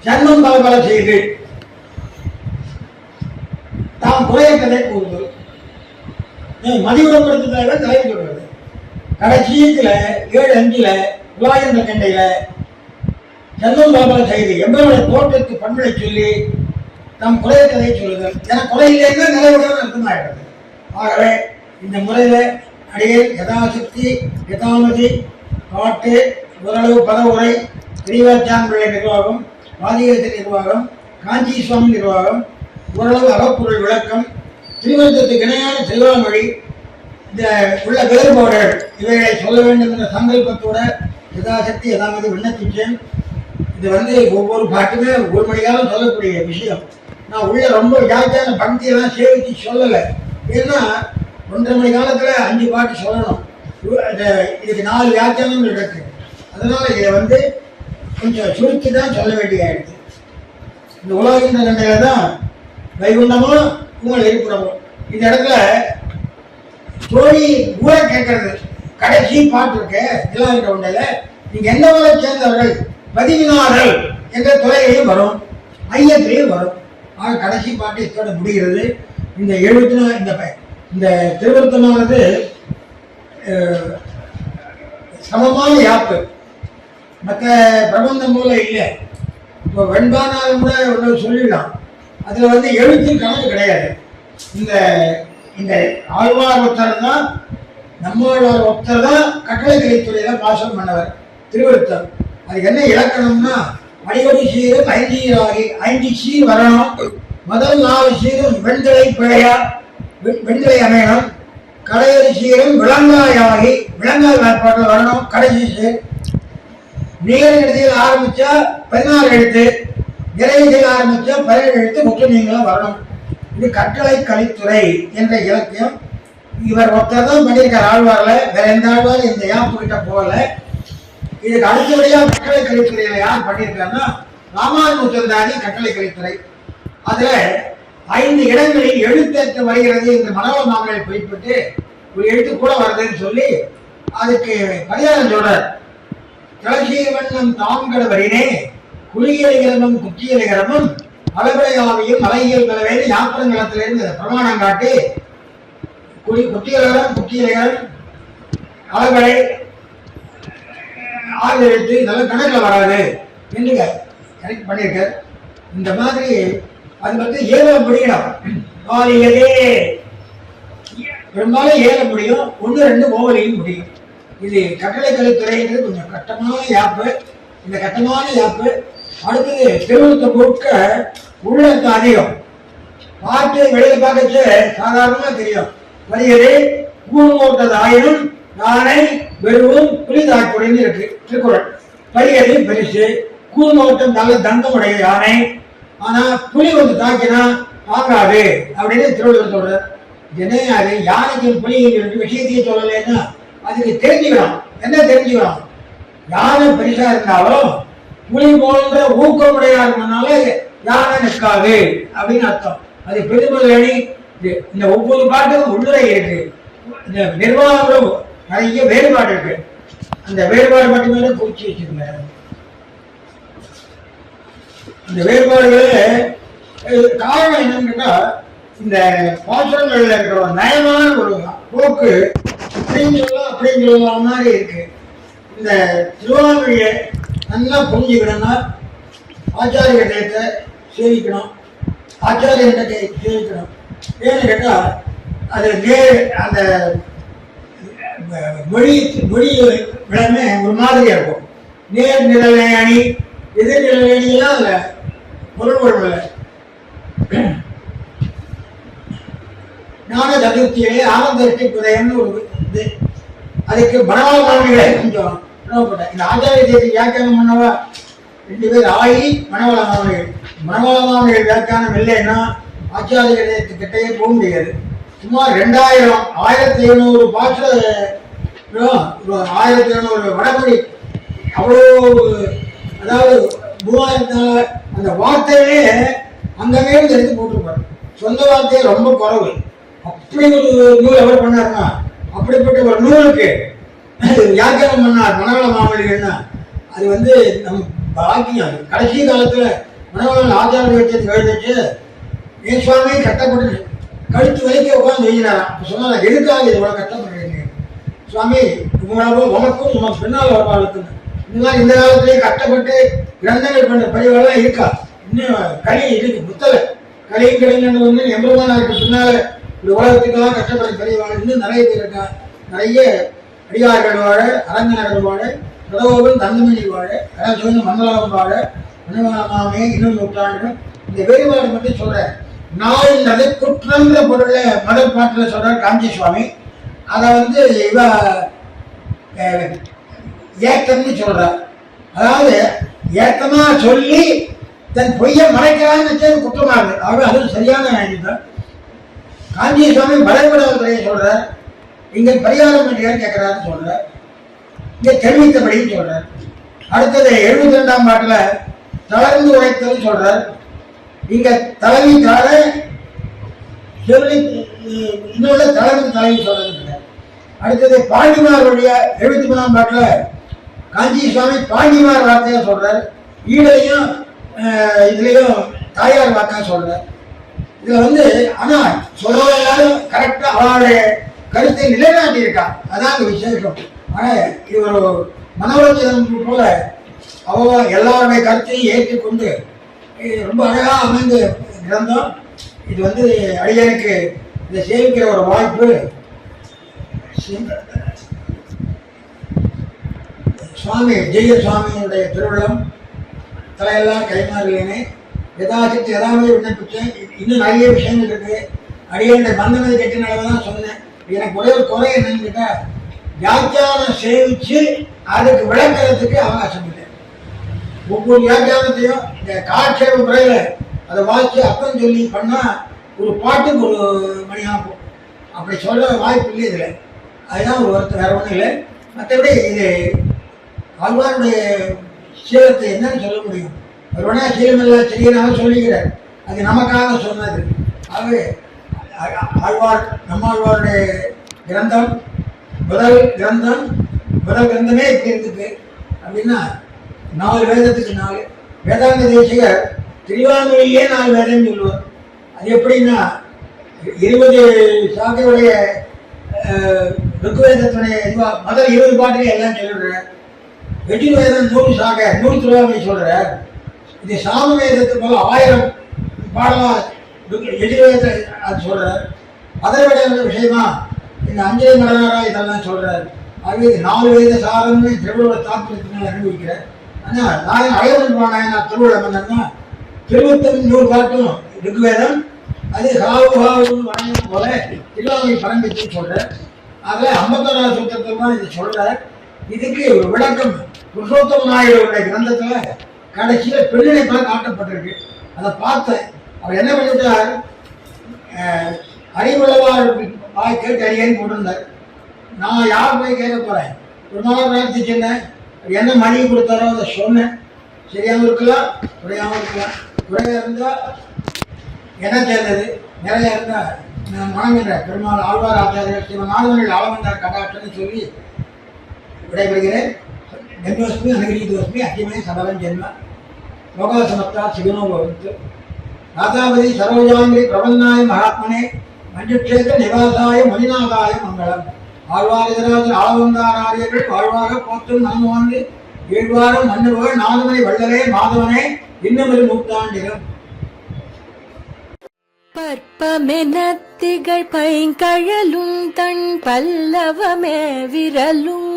ஜன்மம் பல பல செய்து தாம் குறையக்கதை கூறுதல், மதிவுறப்படுத்துறத தலைவி சொல்றது. கடைசியில 7:5 உலாயின்ற கண்டையில ஜன்மம் பல பல செய்து எம்பருடைய தோற்றத்து பண்புகளை சொல்லி தாம் குறையக்கதை சொல்லுதல். ஏன்னா குறையிலேருந்து நிலைவுடன் அர்த்தமாயிடுறது. ஆகவே இந்த முறையில அடியில் யதாசக்தி யதாமதி பாட்டு ஓரளவு பத உரை பெரியவாச்சான் பிள்ளை நிர்வாகம் வாதிகேச நிர்வாகம் காஞ்சி சுவாமி நிர்வாகம் ஓரளவு அகப்பொருள் விளக்கம் திருவருத்தத்துக்கு இணையான செல்வாமொழி இந்த உள்ள வேறுபாடுகள் இவைகளை சொல்ல வேண்டும் என்ற சங்கல்பத்தோட யதாசக்தி யதாமதி விண்ணப்பிச்சேன். இது ஒவ்வொரு பாட்டுமே ஒரு மணி காலம் சொல்லக்கூடிய விஷயம். நான் உள்ள ரொம்ப வியாக்கியான பக்தியெல்லாம் சேவித்து சொல்லலை. ஏன்னா 1.5 மணி காலத்தில் 5 பாட்டு சொல்லணும். இதுக்கு 4 வியாக்கியானம் இருக்கு. அதனால இதை கொஞ்சம் சுருக்கி தான் சொல்ல வேண்டிய ஆயிடுச்சு. இந்த உலகின்ற கண்டையில தான் வைகுண்டமோ உங்கள் இருப்பிடமோ. இந்த இடத்துல தோழி ஊரை கேட்கறது கடைசி பாட்டு இருக்கு. இல்லாத உண்டையில நீங்க எந்த ஊரை சேர்ந்தவர்கள் பதிவினார்கள் என்ற துறையிலையும் வரும், ஐயத்திலையும் வரும். ஆக கடைசி பாட்டு இதோட முடிகிறது. இந்த 74 இந்த திருவருத்தமானது சமமான யாப்பு. மற்ற பிரபந்தம் போல இல்லை. இப்போ வெண்பானாலும் கூட ஒன்று சொல்லிடலாம். அதில் எழுத்து கணக்கு கிடையாது. இந்த இந்த ஆழ்வார் ஒருத்தர் தான், நம்மாழ்வார் ஒருத்தர் தான் கட்டளை கலைத்துறையில பாசம் பண்ணவர் திருவருத்தம். அதுக்கு என்ன இலக்கணம்னா அடிவடி சீரும் 5 சீராகி 5 சீர் வரணும். முதல் 4 சீரும் வெண்தலை பிழையா வெண்தலை அமையணும். கடையொரு சீரும் விளங்காயாகி விளங்காய் வாய்ப்பாட்டில் வரணும். கடைசி சீர் நீர் எழுதியில் ஆரம்பிச்சா 16 எழுத்து, நிறைவில் ஆரம்பிச்சா 17 எழுத்து முற்று நீங்களும் வரணும். இது கட்டளை கலித்துறை என்ற இலக்கியம். இவர் ஒருத்தர் தான் பண்ணியிருக்கார் ஆழ்வார்ல. வேற எந்த ஆழ்வார் இந்த யாப்பு கிட்ட போகல. இதுக்கு அடுத்தபடியா கட்டளை கலித்துறையில யார் பண்ணியிருக்காருன்னா ராமானுஜந்தாதி கட்டளை கலித்துறை. அதுல 5 இடங்களில் எழுத்தேற்ற வருகிறது என்று மனோல மாமலை குறிப்பிட்டு ஒரு எழுத்து கூட வருதுன்னு சொல்லி அதுக்கு பரிகாரம் சொல்றார். துளசீவண்ணம் தாம்கட வரினே குளியலிகரமும் குற்றியலிகரமும் அளவிடையாவையும் மலையியல் கலவையில் யாத்திரங்களத்திலிருந்து பிரமாணம் காட்டி குற்றியலிகரம் குற்றியலிகரம் அளவிடை 6 எழுத்து இதெல்லாம் கணக்கில் வராது என்று கரெக்ட் பண்ணியிருக்கார். இந்த மாதிரி அது ஏற முடியணும். வாலியதே பெரும்பாலும் ஏற முடியும். 1-2 ஓவலையும் முடியும். இது கட்டளை கலைத்துறைன்றது கொஞ்சம் கட்டமான யாப்பு. இந்த கட்டமான யாப்பு அடுத்தது திருவருத்த முழுக்க உள்ளத்து அதிகம். பாட்டு வெளியில பார்க்கச்சு சாதாரணமா தெரியும். வலியதே கூர்மோட்டது ஆயினும் நானை வெறுவும் புரிதாக்குறைன்னு இருக்கு திருக்குறள். வலியது பெருசு, கூர்மோட்டம் நல்ல தங்கமுடைய யானை. ஆனா புலி தாக்கினா தாங்காது அப்படின்னு திருவள்ளுவர் சொல்றார். அது யானைக்கு புலி விஷயத்தையே சொல்லலைன்னா அதுக்கு தெரிஞ்சுக்கணும். என்ன தெரிஞ்சுக்கணும்? யானை பெருசா இருந்தாலும் புலி போன்ற ஊக்கமுடையா இருக்கனால யானை நிற்காது அப்படின்னு அர்த்தம். அது பெருமதி. இந்த ஒவ்வொரு பாட்டுக்கும் உள்ளுரை இருக்கு. இந்த நிர்வாகம் நிறைய வேறுபாடு இருக்கு. அந்த வேறுபாடு மட்டுமே குறிச்சு வச்சிருங்க. அந்த வேறுபாடுகளே காரணம் என்னன்னு கேட்டா இந்த பாசுரங்கள்ல இருக்கிற ஒரு நயமான ஒரு போக்கு அப்படின்னு சொல்லலாம் மாதிரி இருக்கு. இந்த திருவாமொழியை நல்லா புரிஞ்சுக்கணும்னா ஆச்சாரிய இடத்தை சேவிக்கணும், ஆச்சாரிய இடத்தை சேவிக்கணும். ஏன்னு கேட்டா அது அந்த மொழி விளமே ஒரு மாதிரியா இருக்கும். நேர் நிழலை அணி எதிர் நிழலை அணியெல்லாம் அதுல பொருள் இல்லை. ஞான சதுர்த்தியிலே ஆனந்த புதையம்னு ஒரு இது. அதுக்கு மனவாள மாமனிகளை கொஞ்சம் இந்த ஆச்சாரிய தேதி வியாக்கியானம் பண்ணவா 2 பேர் ஆகி மனவாள மாமனிகள். மனவாள மாமனிகள் வியாக்கியானம் இல்லைன்னா ஆச்சாரிய தேதிக்கிட்டே போக முடியாது. சுமார் 1700 பாட்டில் 1700 வடமொழி அவ்வளோ, அதாவது 3000 அந்த வார்த்தையே அங்கங்கே எடுத்து போட்டிருப்பாரு. சொந்த வார்த்தையே ரொம்ப குறைவு. அப்படி ஒரு நூல் எவர் பண்ணாருன்னா, அப்படிப்பட்ட ஒரு நூலுக்கு வியாக்கியானம் பண்ணார் மனவள மாமணிகள்னா அது வந்து நம் பாக்கியம். கடைசி காலத்துல மனவள ஆச்சாரிய வச்சது எழுதிச்சு என் சுவாமி கஷ்டப்பட்டு கழுத்து வரைக்கும் உட்காந்து எழுதினாராம். அப்போ சொன்னாரா, எதுக்காக இது இவ்வளோ கஷ்டப்படுறீங்க சுவாமி, உங்களாவோ உனக்கும் உனக்கு பின்னால் வருவாளுக்கு இன்னும் இந்த காலத்திலேயே கஷ்டப்பட்டு கிரந்தங்கள் பண்ற பதிவுகள்லாம் இருக்கா. இன்னும் கலி இருக்கு, புத்தல கலியும் கலைஞர்கள் வந்து எம்பெருமானாருக்கு பின்னால இந்த உலகத்துக்கெல்லாம் கஷ்டப்படுற பதிவாள் இன்னும் நிறைய பேர் இருக்கா. நிறைய அடியார்கள் வாழ, அரங்கநகர் வாழ, கடவுள் தந்தமணி வாழ, கலாச்சாரம் மங்களாவும் வாழ, மனமாமே இன்னும் நூற்றாண்டுகள். இந்த வேறுபாடு மட்டும் சொல்றேன். நாள்ன்றது குற்றங்கிற பொருளை முதல் பாட்டில் சொல்றார் காஞ்சி சுவாமி. அதை வந்து இவ ஏக்கம்னு சொல்றார். அதாவது ஏக்கமா சொல்லி தன் பொய்யை மறைக்கிறான்னு வச்சது குற்றமாகுது. ஆகவே அது சரியான இதுதான். காஞ்சி சுவாமி பலப்படாத சொல்றார். இங்க பரிகாரம் பண்ணியான்னு கேட்கிறாருன்னு சொல்றார். இங்க தெரிவித்தபடின்னு சொல்றார். அடுத்தது 72ஆம் பாட்டுல தளர்ந்து உரைத்தல் சொல்றார். இங்க தலைவி தாழ சொல்லி இன்னொரு தளர்ந்து தலைவி சொல்றது. அடுத்தது பாண்டிமார் வழியா 73ஆம் பாட்டுல காஞ்சி சுவாமி பாண்டிமார் வார்த்தையா சொல்றார். ஈடையும் இதுலயும் தாயார் வாக்கா சொல்றார். இதுல வந்து ஆனா சொல்றவங்க எல்லாரும் கரெக்டா அவளுடைய கருத்தை நிலைநாட்டி இருக்கா. அதான் விசேஷம். ஆனா இது ஒரு மனோரஞ்சனம் போல அவ எல்லாருடைய கருத்தையும் ஏற்றுக்கொண்டு ரொம்ப அழகா அமைந்த கிரந்தம் இது. வந்து அடியனுக்கு இதை சேவிக்கிற ஒரு வாய்ப்பு சுவாமி ஜெய சுவாமியினுடைய திருவிழம் தலையெல்லாம் கைமாறுகிறேனே. ஏதாச்சும் ஏதாவது விண்ணப்பிச்சேன். இன்னும் நிறைய விஷயங்கள் இருக்கு. அடியனுடைய பந்தமதி கட்டினாலதான் சொன்னேன். எனக்கு ஒரே ஒரு குறை என்னன்னு கேட்டா, வியாக்கியானம் சேவிச்சு அதுக்கு விளக்கறதுக்கு அவகாசம் இல்லை. ஒவ்வொரு வியாக்கியானத்தையும் இந்த காட்சேப முறையில அதை வாசிச்சு அர்த்தம் சொல்லி பண்ணா ஒரு பாட்டுக்கு ஒரு மணி ஆகும். அப்படி சொல்ற வாய்ப்பு இல்லை இதுல. அதுதான் ஒரு வருத்தம், வேற ஒன்றும் இல்லை. மற்றபடி இது ஆழ்வாருடைய சீலத்தை என்னன்னு சொல்ல முடியும். ஒரு வேணா சீலமில்லா செய்யனாலும் சொல்லிக்கிறார். அது நமக்காக சொன்னது. ஆகவே ஆழ்வார் நம்மாழ்வாருடைய கிரந்தம் முதல் கிரந்தமே இப்படி இருக்குது அப்படின்னா 4 வேதத்துக்கு 4 வேதாந்த தேசிகர் திருவாமொழியே 4 வேதம் சொல்லுவார். அது எப்படின்னா 20 சாக்கையுடைய ருக்குவேதத்துடைய முதல் 20 பாட்டுக்கு எல்லாம் சொல்லிடுறார். எஜுர்வேதம் 100 சாக்கை 100 திருவாமொழி சொல்றார். இது சாம வேதத்துக்கு போல 1000 பாடமா எஜுர்வேதத்தை அது சொல்றார். அதை விட விஷயமா இந்த அஞ்சலி மடனாரா இதெல்லாம் சொல்றாரு. ஆகவே 4 வேத சாதனை திருவிழா தாக்கத்தினால் அனுபவிக்கிறார். ஆனால் நான் அழகன் பானாயனா திருவிழா மன்னன்னா 21 பாட்டும் ருக்வேதம். அது சாவுபாவும் வணங்கும் போல திருவாமொழி பரம்பிச்சுன்னு சொல்றார். அதில் 51ஆவது சூத்திரத்தில் தான் இது சொல்றார். இதுக்கு ஒரு விளக்கம் புருஷோத்தம நாயுடைய கிரந்தத்துல கடைசியில் பெண்ணினைப்பாக காட்டப்பட்டிருக்கு. அதை பார்த்தேன். அவர் என்ன பண்ணிட்டார், அறிவுள்ளவார் கேட்டு அறியான்னு போட்டிருந்தார். நான் யார் போய் கேட்க போறேன், ஒரு நாள் பிரார்த்திச்சிருந்தேன். என்ன மணி கொடுத்தாரோ அதை சொன்னேன். சரியாகவும் இருக்கலாம், குறையாகவும் இருக்கலாம். குறையா இருந்தால் என்ன சேர்ந்தது, நிறையா இருந்தால் நான் வணங்குகிற பெருமாள் ஆழ்வார் ஆச்சாரியர் சிவன் நாடுகளில் ஆளவந்தார் கடாட்சன்னு சொல்லி விடைபெறுகிறேன். ஜென்மோஸ்மி அனுகிரீதோஸ்மி அத்தியமே சபலம் ஜென்ம லோகாசமத்தா சிவனோ பவந்து. ராதாபதி சரோஜாங்கிரி பிரபன்னாய மகாத்மனே மஞ்சுட்சேத்திர நிவாசாய மணிநாதாய மங்களம். ஆழ்வாரிதராஜர் ஆளவந்தாராரியர்கள் வாழ்வாக போற்றும் நன்மை வந்து ஏழ்வாரம் மன்னுபவர் நாதுமணி வள்ளலே மாதவனே இன்னும் ஒரு நூற்றாண்டிலும். பற்பமென திகழ் பைங்கழலும் தன் பல்லவமே விரலும்.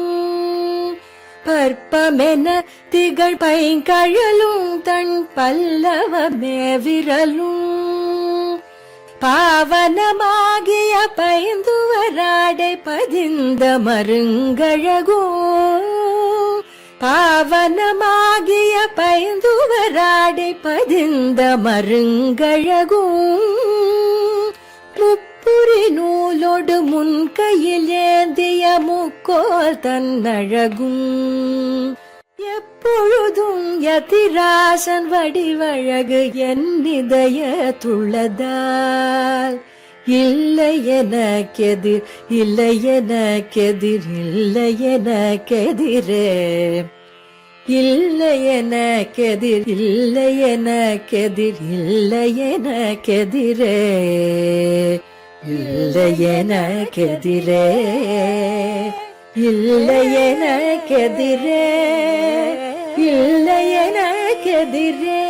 பற்பமென திகழ் பைங்கழலும் தன் பல்லவமே விரலும். பாவனமாகிய பைந்துவராடை பதிந்த மருங்கழகோ. பாவனமாகிய பைந்துவராடை பதிந்த மருங்கழகும். முப்புரி நூலோடு முன் கையில் ஏந்திய முக்கோல் தன்னழகும் எப்பொழுதும் யதிராசன் வடிவழகு என் இதயத்துள்ளதால் இல்லை எனக்கெதிர் இல்லை எனக்கெதிர் இல்லை எனக்கெதிரே இல்லை எனக்கெதிர் இல்லை எனக்கெதிர் இல்லை எனக்கெதிரே இல்லை எனக்கெதிரே இல்லை எனக்கெதிரே இல்லை எனக்கெதிரே